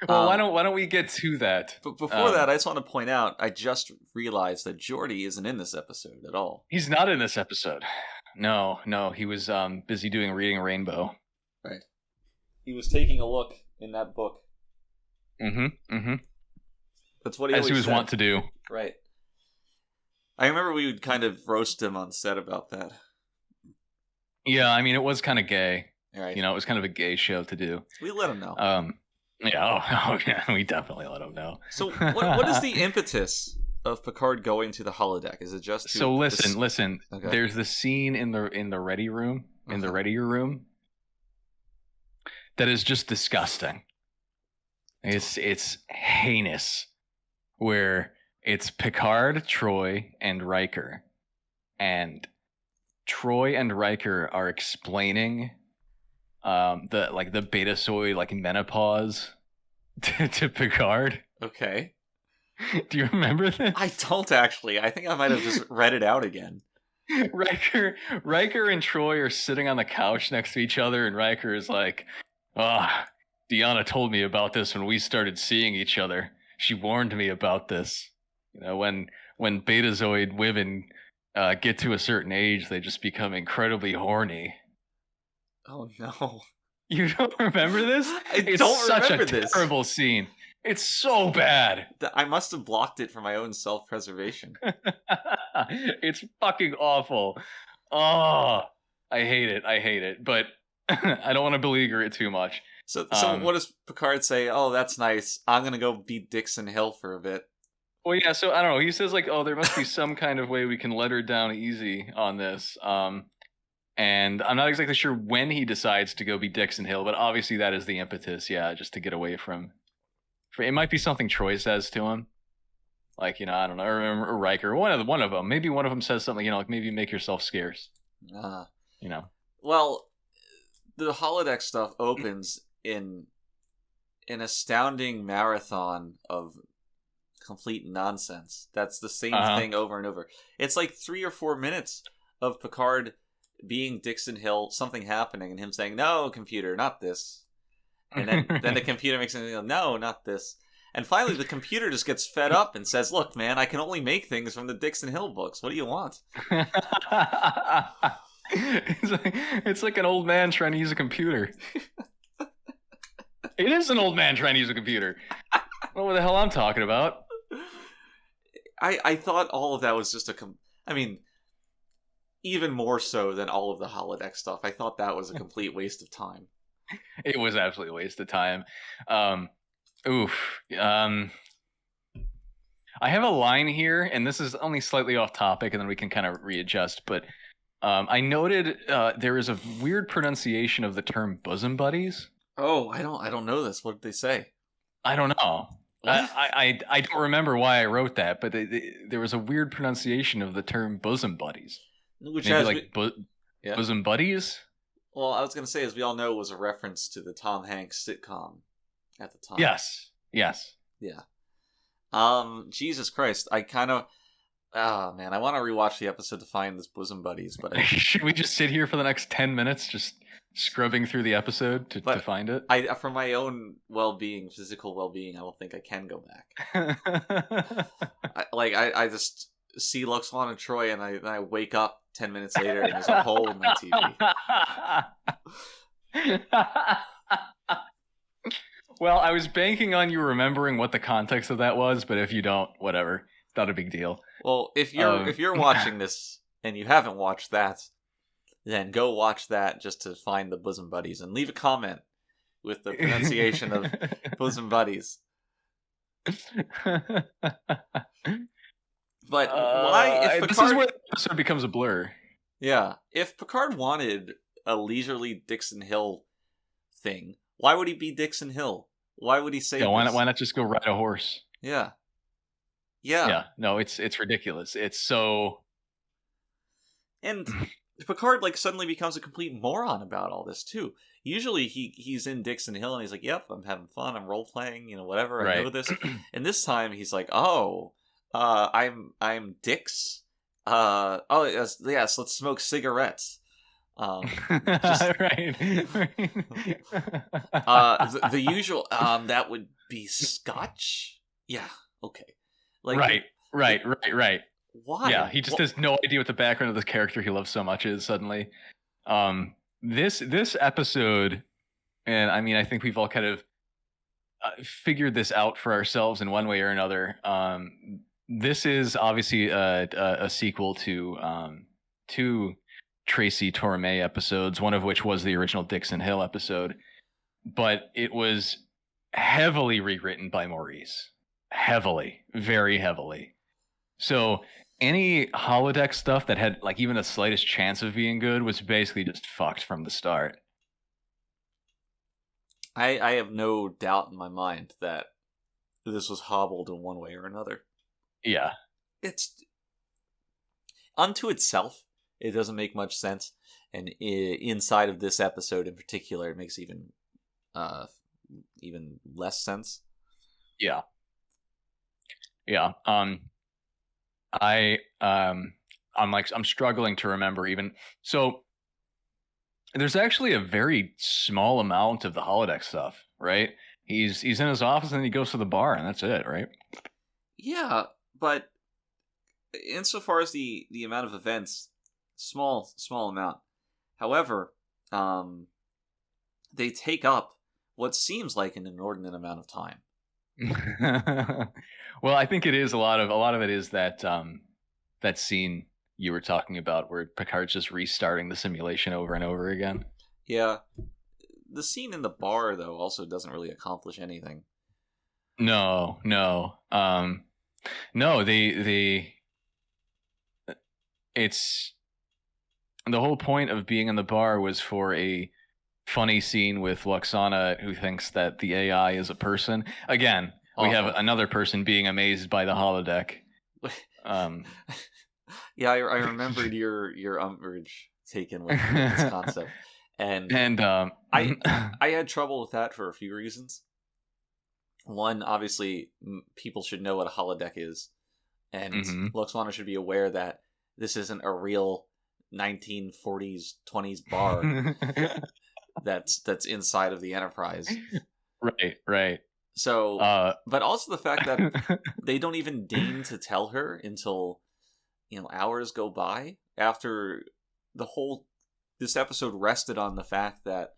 Well, why don't we get to that? But before that, I just want to point out, I just realized that Geordi isn't in this episode at all. He's not in this episode. No, he was busy Reading Rainbow. Right. He was taking a look in that book. Mm-hmm. That's what he was said. wont to do. Right. I remember we would kind of roast him on set about that. Yeah, it was kind of gay. Right. It was kind of a gay show to do. We let him know. Yeah, we definitely let him know. So what is the impetus of Picard going to the holodeck? Is it just to... So listen. Okay. There's the scene in the Readier Room, the Readier Room, that is just disgusting. It's heinous, where It's Picard, Troy, and Riker. And Troy and Riker are explaining the Betazoid like menopause to Picard. Okay. Do you remember this? I don't actually. I think I might have just read it out again. Riker and Troy are sitting on the couch next to each other, and Riker is like, Deanna told me about this when we started seeing each other. She warned me about this. You know, when Betazoid women get to a certain age, they just become incredibly horny. Oh no. You don't remember this? It's such a terrible scene. It's so bad. I must have blocked it for my own self-preservation. It's fucking awful. Oh, I hate it. But I don't want to beleaguer it too much. So what does Picard say? Oh, that's nice. I'm going to go beat Dixon Hill for a bit. Well, yeah, so I don't know. He says, like, oh, there must be some kind of way we can let her down easy on this. And I'm not exactly sure when he decides to go beat Dixon Hill, but obviously that is the impetus, yeah, just to get away from... It might be something Troy says to him. Like, you know, I don't know, or Riker, one of them. Maybe one of them says something, you know, like maybe make yourself scarce. You know. Well, the holodeck stuff opens in an astounding marathon of complete nonsense. That's the same thing over and over. It's like 3 or 4 minutes of Picard being Dixon Hill, something happening, and him saying, "No, computer, not this." And then the computer makes something, "No, not this." And finally, the computer just gets fed up and says, "Look, man, I can only make things from the Dixon Hill books. What do you want?" It's like an old man trying to use a computer. It is an old man trying to use a computer. I don't know what the hell I'm talking about. I thought all of that was just I mean, even more so than all of the holodeck stuff. I thought that was a complete waste of time. It was absolutely a waste of time. I have a line here, and this is only slightly off topic, and then we can kind of readjust. But I noted there is a weird pronunciation of the term bosom buddies. Oh, I don't know this. What did they say? I don't know. I don't remember why I wrote that, but there was a weird pronunciation of the term bosom buddies. Which maybe has like bosom buddies. Well, I was going to say, as we all know, it was a reference to the Tom Hanks sitcom at the time. Yes. Yeah. Jesus Christ, I kind of... Oh, man, I want to rewatch the episode to find this bosom buddies, but... Should we just sit here for the next 10 minutes just scrubbing through the episode to find it? For my own well-being, physical well-being, I don't think I can go back. I just see Lux Swan and Troy, and I wake up 10 minutes later, and there's a hole in my TV. Well, I was banking on you remembering what the context of that was, but if you don't, whatever. Not a big deal. Well, if you're watching this and you haven't watched that, then go watch that just to find the bosom buddies and leave a comment with the pronunciation of bosom buddies. But why? If Picard... This is where the episode becomes a blur. Yeah, if Picard wanted a leisurely Dixon Hill thing, why would he be Dixon Hill? Why would he say? Yeah, why not just go ride a horse? Yeah. No, it's ridiculous. It's so. And Picard suddenly becomes a complete moron about all this too. Usually he's in Dixon Hill and he's like, "Yep, I'm having fun. I'm role playing. Whatever. I know this." And this time he's like, "Oh, I'm Dix. Yes, let's smoke cigarettes." Right. The usual. That would be Scotch. Yeah. Okay. Right. Why? Yeah, he just has no idea what the background of this character he loves so much is suddenly. This episode, and I mean, I think we've all kind of figured this out for ourselves in one way or another. This is obviously a sequel to two Tracy Torme episodes, one of which was the original Dixon Hill episode, but it was heavily rewritten by Maurice. Very heavily. So any holodeck stuff that had even the slightest chance of being good was basically just fucked from the start. I have no doubt in my mind that this was hobbled in one way or another. Yeah. It's unto itself, it doesn't make much sense, and inside of this episode in particular, it makes even less sense. Yeah. Yeah. I'm struggling to remember even. So there's actually a very small amount of the holodeck stuff, right? He's in his office and he goes to the bar and that's it, right? Yeah, but insofar as the amount of events, small amount. However, they take up what seems like an inordinate amount of time. Well, I think it is a lot of it is that that scene you were talking about where Picard's just restarting the simulation over and over again. Yeah. The scene in the bar, though, also doesn't really accomplish anything. No. It's the whole point of being in the bar was for a funny scene with Luxana, who thinks that the AI is a person. Again, we have another person being amazed by the holodeck. Yeah, I remembered your umbrage taken with this concept, and I had trouble with that for a few reasons. One, obviously, people should know what a holodeck is, and Luxana should be aware that this isn't a real 1940s 20s bar that's inside of the Enterprise. Right. So, but also the fact that they don't even deign to tell her until, hours go by after this episode rested on the fact that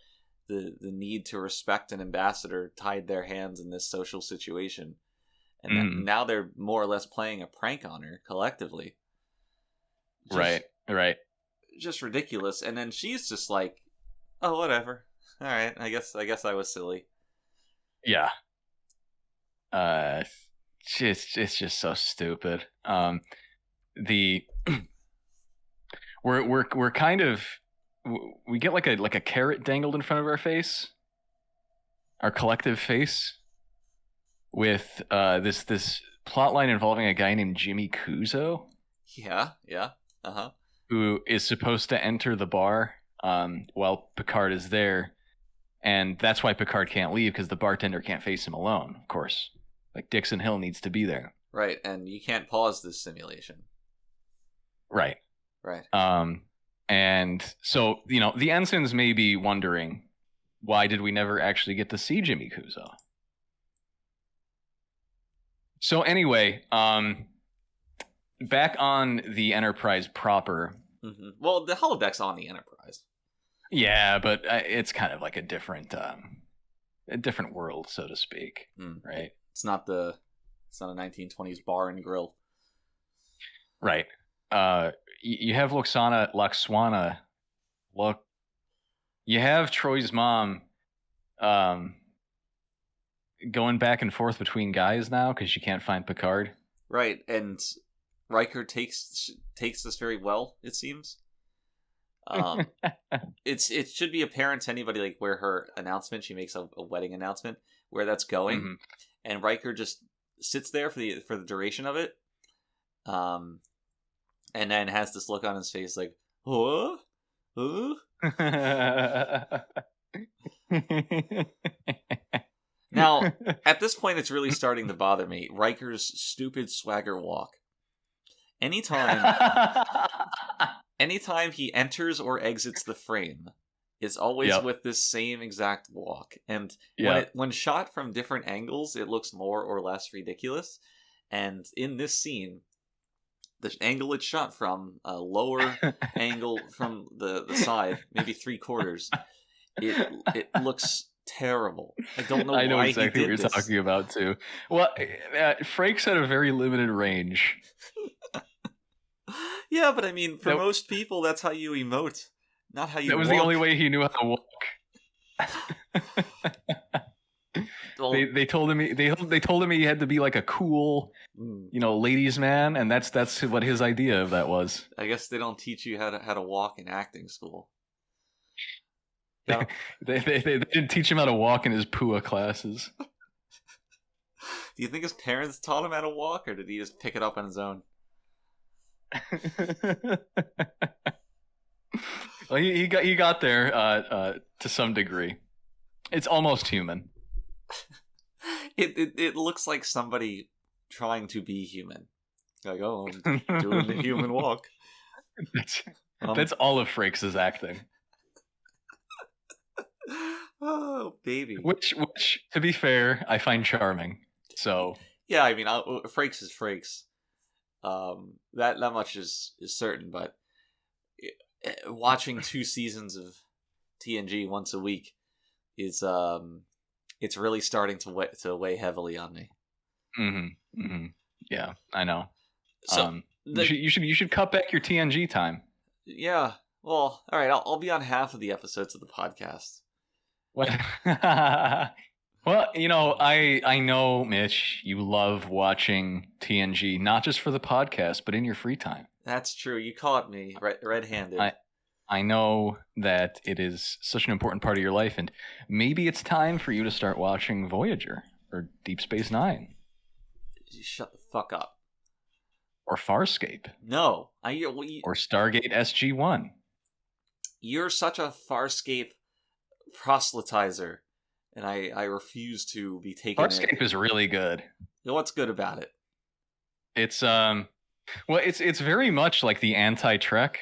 the need to respect an ambassador tied their hands in this social situation. And that now they're more or less playing a prank on her collectively. Right. Just ridiculous. And then she's just like, oh, whatever. All right, I guess I was silly. Yeah. It's just so stupid. We're kind of, we get like a carrot dangled in front of our face, our collective face, with this plot line involving a guy named Jimmy Kuzo. Yeah. Who is supposed to enter the bar while Picard is there, and that's why Picard can't leave, because the bartender can't face him alone, of course. Like, Dixon Hill needs to be there. Right, and you can't pause this simulation. Right. And so, the ensigns may be wondering, why did we never actually get to see Jimmy Kuzo? So anyway, back on the Enterprise proper. Mm-hmm. Well, the holodeck's on the Enterprise. Yeah, but it's kind of like a different world, so to speak, right? It's not a 1920s bar and grill. Right. You have Luxwana. Look, you have Troy's mom going back and forth between guys now because she can't find Picard. Right, and Riker takes this very well, it seems. It should be apparent to anybody, like, where her announcement, she makes a wedding announcement, where that's going, and Riker just sits there for the duration of it, and then has this look on his face like, huh? Now, at this point, it's really starting to bother me. Riker's stupid swagger walk. Anytime he enters or exits the frame, it's always with this same exact walk. And when shot from different angles, it looks more or less ridiculous. And in this scene, the angle it's shot from, a lower angle from the side, maybe 3/4, it looks terrible. I don't know. I know exactly what you're talking about too. Well, Frakes had a very limited range. Yeah, but I mean, for most people, that's how you emote, not how you. That was walk. The only way he knew how to walk. Well, they told him he had to be like a cool, ladies' man, and that's what his idea of that was. I guess they don't teach you how to walk in acting school. Yeah. They didn't teach him how to walk in his PUA classes. Do you think his parents taught him how to walk, or did he just pick it up on his own? Well, he got there to some degree. It's almost human. It looks like somebody trying to be human. Like, oh, I'm doing the human walk. That's all of Frakes' acting. Oh, baby. Which, to be fair, I find charming. So yeah, I mean, Frakes is Frakes. That much is certain. But watching 2 seasons of TNG once a week is it's really starting to weigh heavily on me. Mm-hmm. Mm-hmm. Yeah, I know. So you should cut back your TNG time. Yeah. Well, all right. I'll be on half of the episodes of the podcast. What? Well, I know, Mitch, you love watching TNG, not just for the podcast, but in your free time. That's true. You caught me red-handed. I know that it is such an important part of your life, and maybe it's time for you to start watching Voyager or Deep Space Nine. You shut the fuck up. Or Farscape. No. Or Stargate SG-1. You're such a Farscape proselytizer, and I refuse to be taken Farscape is really good. What's good about it? It's it's very much like the anti-Trek.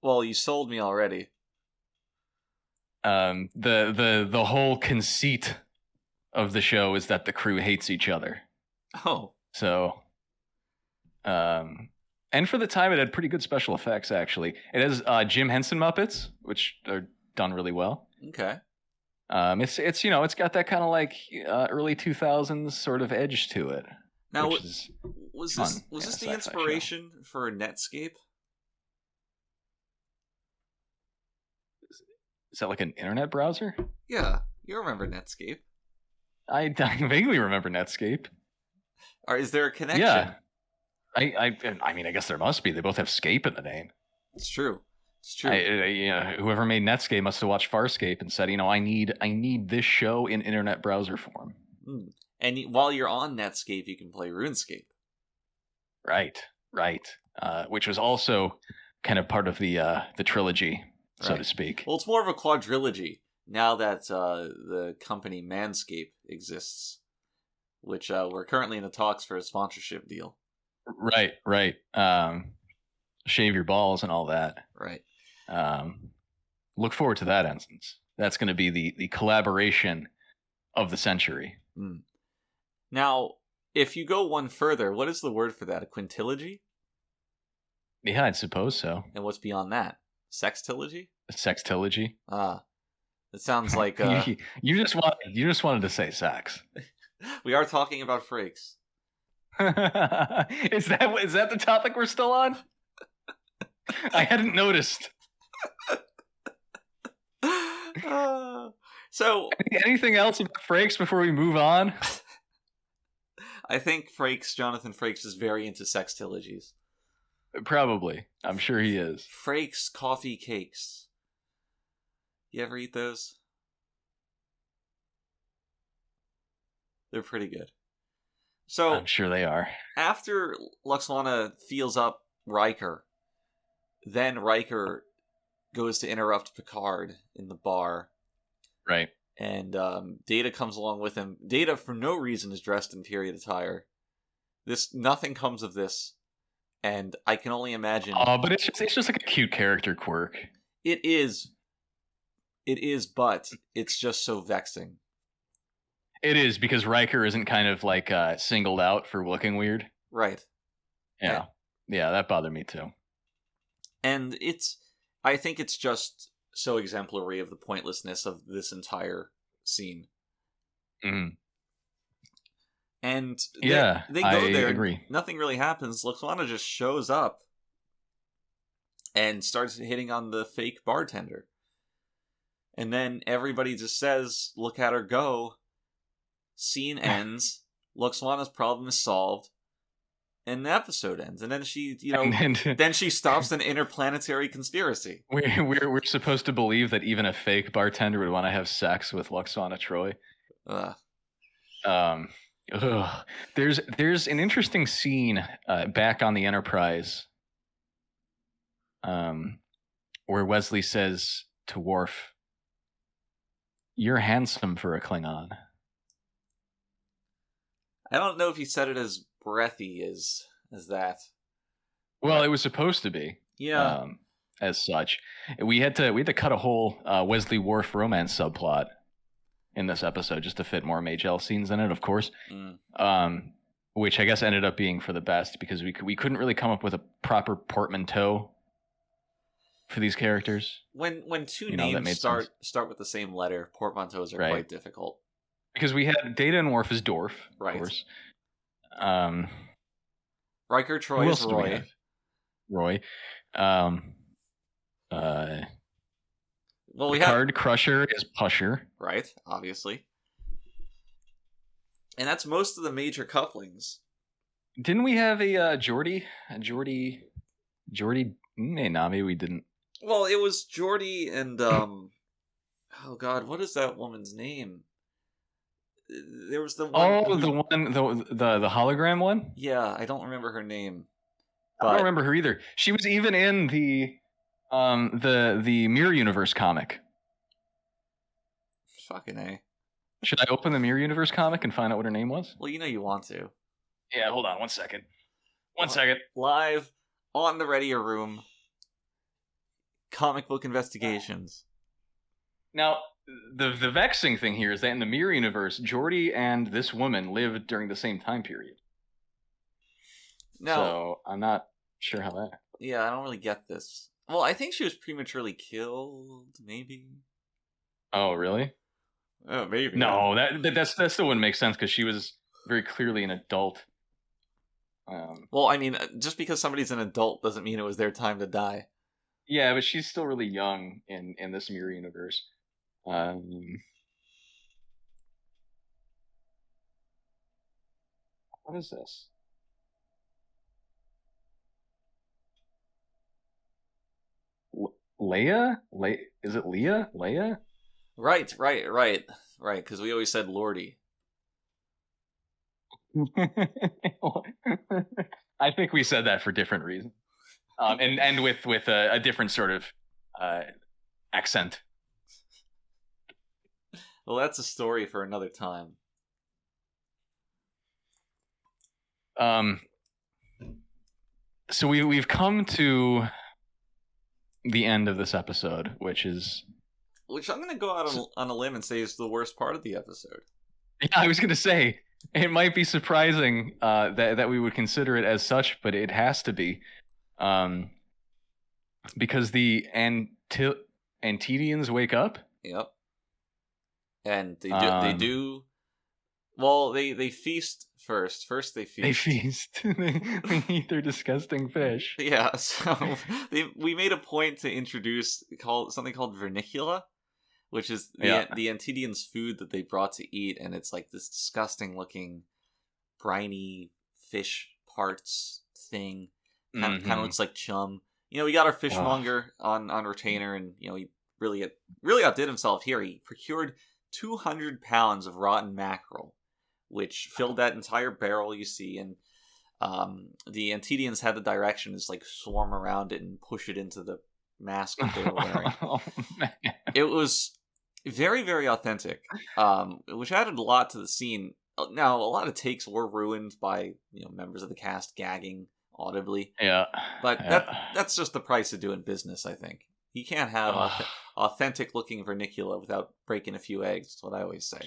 Well, you sold me already. The whole conceit of the show is that the crew hates each other. Oh. So and for the time it had pretty good special effects actually. It has Jim Henson Muppets, which are done really well. Okay. It's it's got that kind of like early 2000s sort of edge to it. Now, was this the inspiration for Netscape? Is that like an internet browser? Yeah, you remember Netscape. I vaguely remember Netscape. Or is there a connection? Yeah. I mean, I guess there must be. They both have Scape in the name. It's true. It's true. Whoever made Netscape must have watched Farscape and said, I need this show in internet browser form. Mm. And while you're on Netscape, you can play RuneScape. Right. Which was also kind of part of the trilogy, so to speak. Well, it's more of a quadrilogy now that the company Manscaped exists, which we're currently in the talks for a sponsorship deal. Right. Shave your balls and all that. Right. Look forward to that, Ensigns. That's going to be the collaboration of the century. Mm. Now, if you go one further, what is the word for that? A quintilogy? Yeah, I'd suppose so. And what's beyond that? Sextilogy? A sextilogy? It sounds like you just wanted to say sex. We are talking about Frakes. Is that the topic we're still on? I hadn't noticed. So anything else about Frakes before we move on? I think Jonathan Frakes is very into sextilogies. Probably. I'm sure he is. Frakes coffee cakes. You ever eat those? They're pretty good. So I'm sure they are. After Luxwana feels up Riker, then Riker goes to interrupt Picard in the bar. Right. And Data comes along with him. Data, for no reason, is dressed in period attire. Nothing comes of this, and I can only imagine. Oh, but it's just like a cute character quirk. It is, but it's just so vexing. It is, because Riker isn't kind of like singled out for looking weird. Right. Yeah. Yeah, that bothered me too. And I think it's just so exemplary of the pointlessness of this entire scene. Mm-hmm. And they I go there. Agree. Nothing really happens. Luxwana just shows up and starts hitting on the fake bartender. And then everybody just says, "Look at her go." Scene ends. Luxwana's problem is solved. And the episode ends. And then she, then she stops an interplanetary conspiracy. We're supposed to believe that even a fake bartender would want to have sex with Luxwana Troy. Ugh. There's an interesting scene back on the Enterprise, where Wesley says to Worf, "You're handsome for a Klingon." I don't know if he said it as breathy as that. Well, it was supposed to be. Yeah. As such, we had to cut a whole Wesley Worf romance subplot in this episode just to fit more Majel scenes in it, of course. Which I guess ended up being for the best because we couldn't really come up with a proper portmanteau for these characters. When two names start with the same letter, portmanteaus are quite difficult. Because we had Data and Worf as Dorf, of course. Riker Troy is Roy. Roy. Well, Picard Crusher is Pusher. Right, obviously. And that's most of the major couplings. Didn't we have a Geordi? Maybe we didn't. Well, it was Geordi and oh god, what is that woman's name? There was the one. Oh, the hologram one. Yeah, I don't remember her name. I don't remember her either. She was even in the Mirror Universe comic. Fucking A. Should I open the Mirror Universe comic and find out what her name was? Well, you know you want to. Yeah, hold on 1 second. 1 second. Live on the Readier Room. Comic book investigations. Now, the vexing thing here is that in the Mirror Universe, Geordi and this woman lived during the same time period. No. So I'm not sure how that. Yeah, I don't really get this. Well, I think she was prematurely killed, maybe. Oh, really? Oh, maybe. No, that still wouldn't make sense because she was very clearly an adult. Well, I mean, just because somebody's an adult doesn't mean it was their time to die. Yeah, but she's still really young in this Mirror Universe. What is this? Leia? Is it Leia? Leia? Right. Because we always said Lordy. I think we said that for different reasons, and with a different sort of accent. Well, that's a story for another time. So we've come to the end of this episode, which I'm going to go out on a limb and say is the worst part of the episode. Yeah, I was going to say it might be surprising that we would consider it as such, but it has to be, because the Antedians wake up. Yep. And they do. Well, they feast first. First they feast. They feast. They eat their disgusting fish. Yeah. So we made a point to introduce something called vernicula, which is the Antedians' food that they brought to eat, and it's like this disgusting looking, briny fish parts thing. Kind of looks like chum. You know, we got our fishmonger on retainer, and you know he really outdid himself here. He procured 200 pounds of rotten mackerel, which filled that entire barrel you see, and the Antedians had the direction is like swarm around it and push it into the mask that they were wearing. Oh, man. It was very, very authentic, which added a lot to the scene. Now, a lot of takes were ruined by members of the cast gagging audibly. Yeah, but that's just the price of doing business, I think. You can't have authentic-looking vernicula without breaking a few eggs. That's what I always say.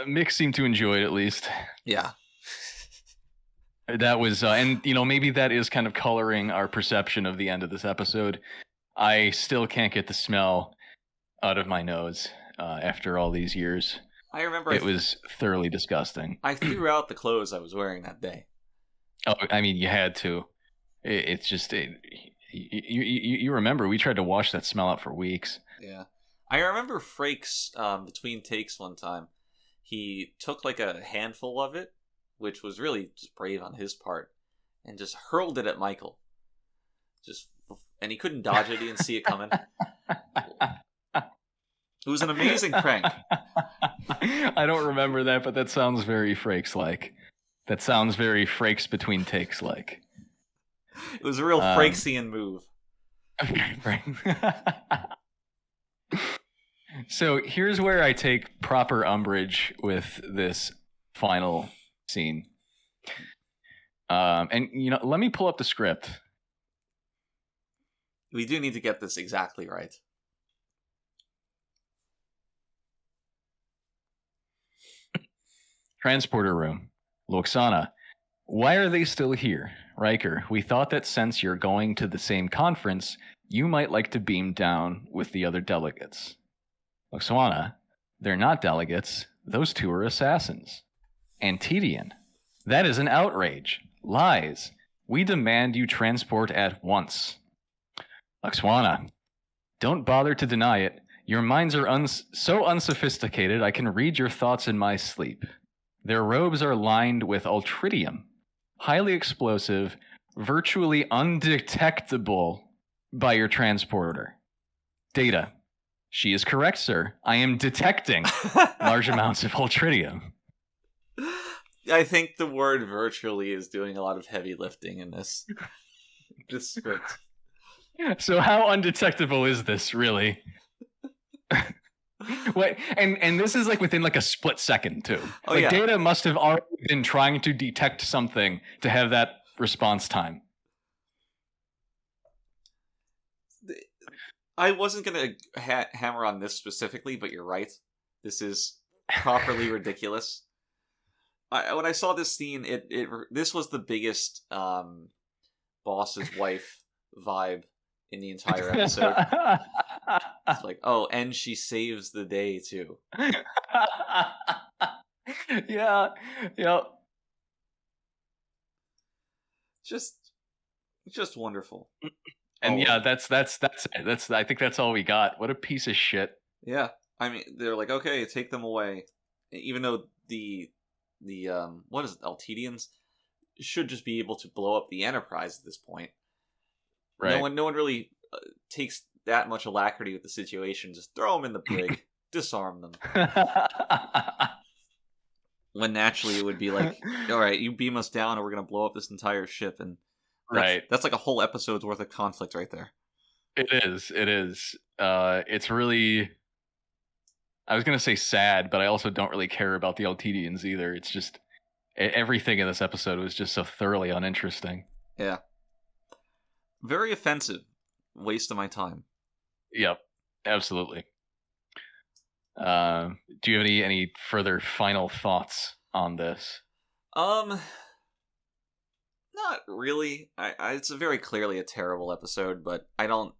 Mick seemed to enjoy it, at least. Yeah. That was, and maybe that is kind of coloring our perception of the end of this episode. I still can't get the smell out of my nose after all these years. I remember it was thoroughly disgusting. I threw out the clothes I was wearing that day. Oh, I mean, you had to. It's just... You remember, we tried to wash that smell out for weeks. Yeah. I remember Frakes, between takes one time, he took like a handful of it, which was really just brave on his part, and just hurled it at Michael. And he couldn't dodge it, he didn't see it coming. It was an amazing prank. I don't remember that, but that sounds very Frakes-like. That sounds very Frakes between takes-like. It was a real Frakexian move. So here's where I take proper umbrage with this final scene. And, let me pull up the script. We do need to get this exactly right. Transporter room. Loxana. Why are they still here? Riker, we thought that since you're going to the same conference, you might like to beam down with the other delegates. Loxana. They're not delegates. Those two are assassins. Antedian. That is an outrage. Lies. We demand you transport at once. Loxana. Don't bother to deny it. Your minds are so unsophisticated I can read your thoughts in my sleep. Their robes are lined with ultritium, highly explosive, virtually undetectable by your transporter. Data. She is correct, sir. I am detecting large amounts of ultritium. I think the word virtually is doing a lot of heavy lifting in this script. So how undetectable is this, really? What? And this is like within like a split second too. Oh, like yeah. Data must have already been trying to detect something to have that response time. I wasn't gonna hammer on this specifically, but you're right. This is properly ridiculous. When I saw this scene, this was the biggest boss's wife vibe in the entire episode. It's like, oh, and she saves the day too. Yeah. Just wonderful. And yeah, that's it. I think that's all we got. What a piece of shit. Yeah, I mean, they're like, okay, take them away, even though the what is it, Altedians should just be able to blow up the Enterprise at this point. Right. No one really takes that much alacrity with the situation. Just throw them in the brig, disarm them. When naturally it would be like, all right, you beam us down, or we're gonna blow up this entire ship, and that's like a whole episode's worth of conflict right there. It is. It's really. I was gonna say sad, but I also don't really care about the Altedians either. It's just everything in this episode was just so thoroughly uninteresting. Yeah. Very offensive. Waste of my time. Yep, absolutely. Do you have any further final thoughts on this? Not really. It's very clearly a terrible episode, but I don't.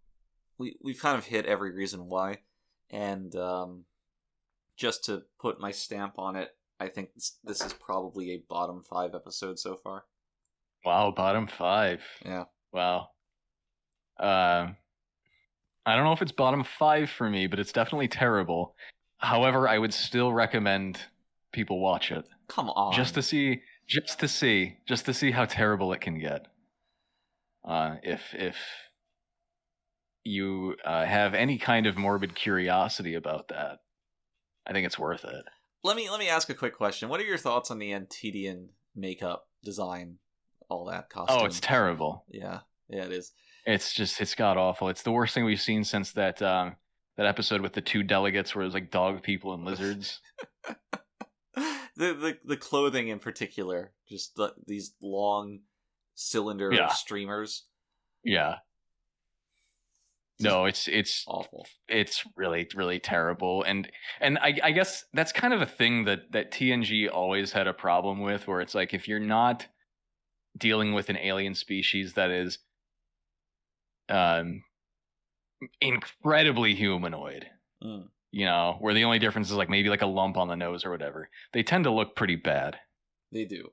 We've kind of hit every reason why, and just to put my stamp on it, I think this is probably a bottom 5 episode so far. Wow, bottom 5. Yeah. Wow. I don't know if it's bottom 5 for me, but it's definitely terrible. However, I would still recommend people watch it. Come on. Just to see how terrible it can get. If you have any kind of morbid curiosity about that, I think it's worth it. Let me ask a quick question. What are your thoughts on the Antedian makeup design, all that costume? Oh, it's terrible. Yeah, it is. It's god awful. It's the worst thing we've seen since that episode with the 2 delegates where it was like dog people and lizards. the clothing in particular, just these long cylinder streamers. Yeah. No, it's awful. It's really, really terrible. And I guess that's kind of a thing that TNG always had a problem with, where it's like, if you're not dealing with an alien species that is incredibly humanoid, where the only difference is like maybe like a lump on the nose or whatever, they tend to look pretty bad. They do.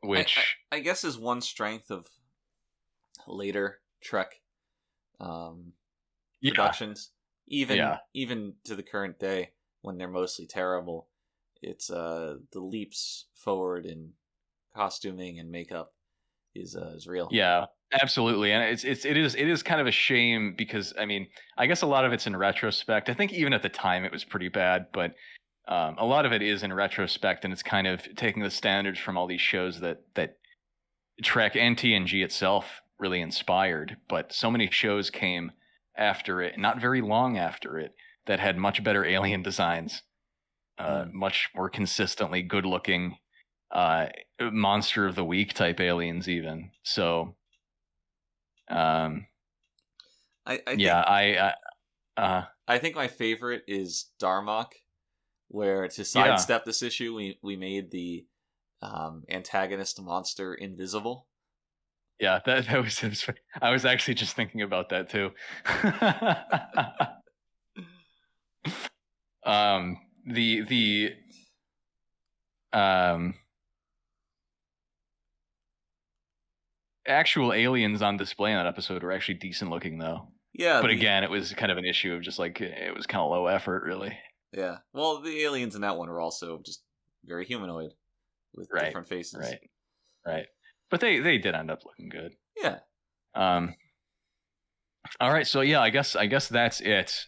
Which I guess is one strength of later Trek productions. Even to the current day, when they're mostly terrible, it's the leaps forward in costuming and makeup is real. Yeah, absolutely. And it is kind of a shame because I mean, I guess a lot of it's in retrospect. I think even at the time it was pretty bad, but a lot of it is in retrospect, and it's kind of taking the standards from all these shows that Trek and TNG itself really inspired, but so many shows came after it, not very long after it, that had much better alien designs, much more consistently good looking, monster of the week type aliens even. So I think my favorite is Darmok, where to sidestep this issue we made the antagonist monster invisible. Yeah, that was I was actually just thinking about that too. The actual aliens on display in that episode were actually decent looking though. Yeah, but again, it was kind of an issue of just like it was kind of low effort, really. Yeah, well, the aliens in that one were also just very humanoid with different faces. Right. But they did end up looking good. Yeah. All right. So yeah, I guess that's it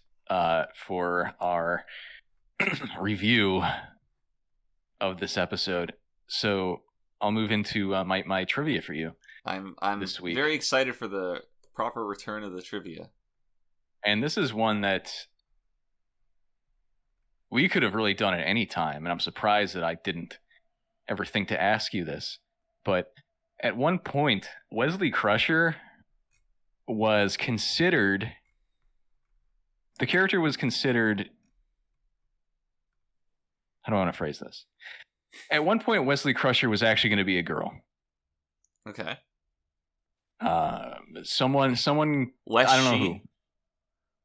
for our review of this episode. So I'll move into my trivia for you. I'm this week. Very excited for the proper return of the trivia. And this is one that we could have really done at any time, and I'm surprised that I didn't ever think to ask you this. But at one point, Wesley Crusher was considered... The character was considered... How do I want to phrase this? At one point, Wesley Crusher was actually going to be a girl. Okay. Someone Wes I don't know She? who.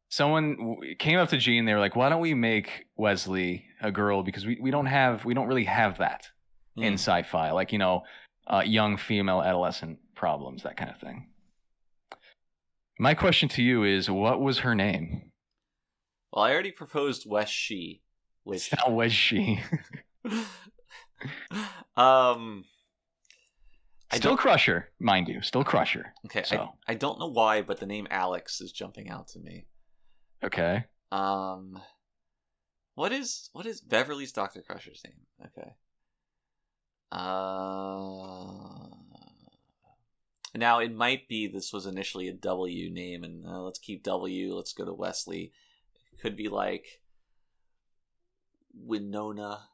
Someone came up to Gene. They were like, "Why don't we make Wesley a girl? Because we don't really have that in sci-fi, like young female adolescent problems, that kind of thing." My question to you is, what was her name? Well, I already proposed Wes She, which How was she? Still Crusher, mind you. Still Crusher. Okay, so. I don't know why, but the name Alex is jumping out to me. Okay. What is Beverly's Dr. Crusher's name? Okay. Now it might be this was initially a W name, and let's keep W. Let's go to Wesley. It could be like Winona.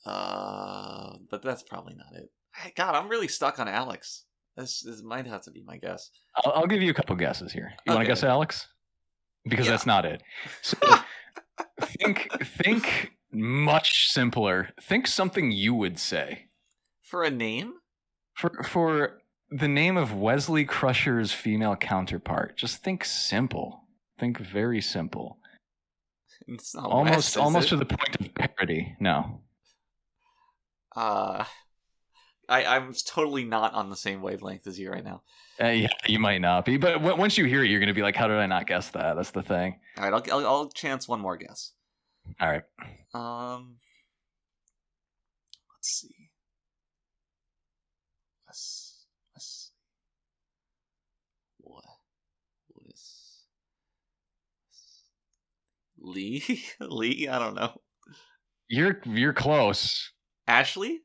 But that's probably not it. God, I'm really stuck on Alex. This might have to be my guess. I'll give you a couple guesses here. You want to guess Alex? Because that's not it. So think much simpler. Think something you would say. For a name? For the name of Wesley Crusher's female counterpart. Just think simple. Think very simple. It's not almost Wes, to the point of parody. No. I'm totally not on the same wavelength as you right now. Yeah, you might not be, but once you hear it, you're going to be like, "How did I not guess that?" That's the thing. All right, I'll chance one more guess. All right. Let's see. Lee? I don't know. You're close. Ashley?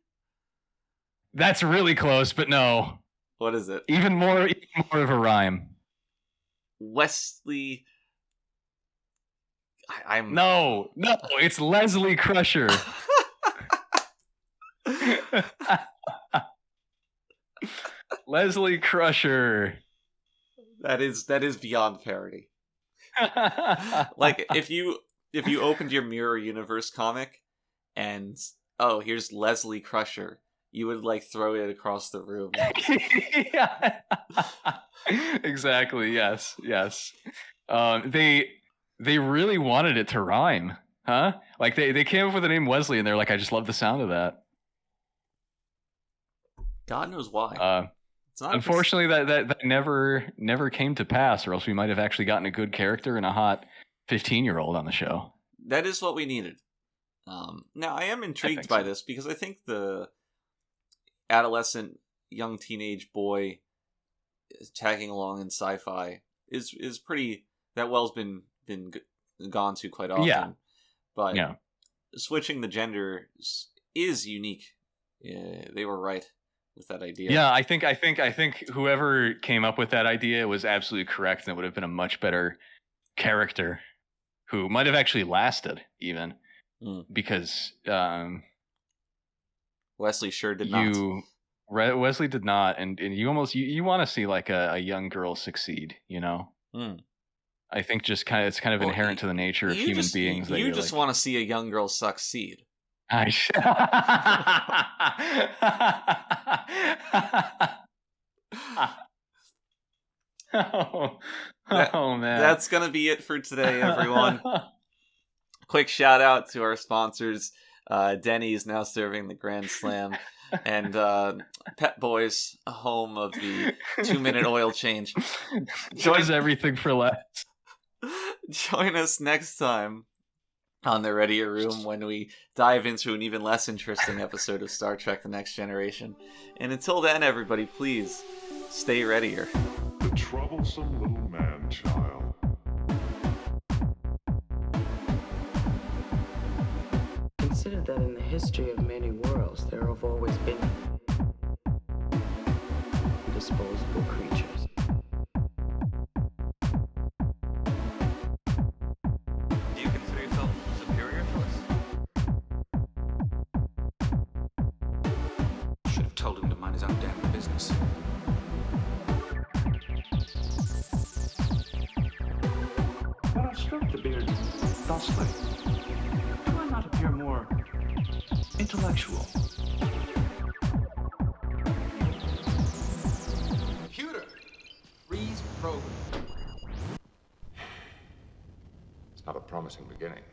That's really close, but no. What is it? Even more of a rhyme. Wesley. I'm No, it's Leslie Crusher. Leslie Crusher. That is beyond parody. Like if you opened your Mirror Universe comic and here's Leslie Crusher, you would like throw it across the room. Yeah. Exactly. Yes. They really wanted it to rhyme, huh? Like they came up with the name Wesley, and they're like, "I just love the sound of that." God knows why. Unfortunately, that never came to pass, or else we might have actually gotten a good character and a hot 15-year-old on the show. That is what we needed. Now I am intrigued by this because I think the adolescent young teenage boy tagging along in sci-fi is pretty. That well's been gone to quite often. Yeah. But Yeah. switching the gender is unique. Yeah, they were right with that idea. Yeah, I think whoever came up with that idea was absolutely correct, and it would have been a much better character who might have actually lasted even because Wesley sure did not. Wesley did not, and you almost you want to see like a young girl succeed, you know. I think just it's kind of inherent to the nature of human beings. That you just want to see a young girl succeed. Oh man, that's gonna be it for today, everyone. Quick shout out to our sponsors. Denny's, now serving the Grand Slam, and Pet Boys, home of the 2-minute oil change. Joins everything for less. Join us next time on the Readier Room when we dive into an even less interesting episode of Star Trek: The Next Generation. And until then, everybody, please stay readier. The troublesome little man-child. Consider that in the history of many worlds, there have always been disposable creatures. Do you consider yourself superior to us? Should have told him to mind his own damn business. But I stroked the beard thusly. Do I not appear more intellectual? Computer! Freeze program. It's not a promising beginning.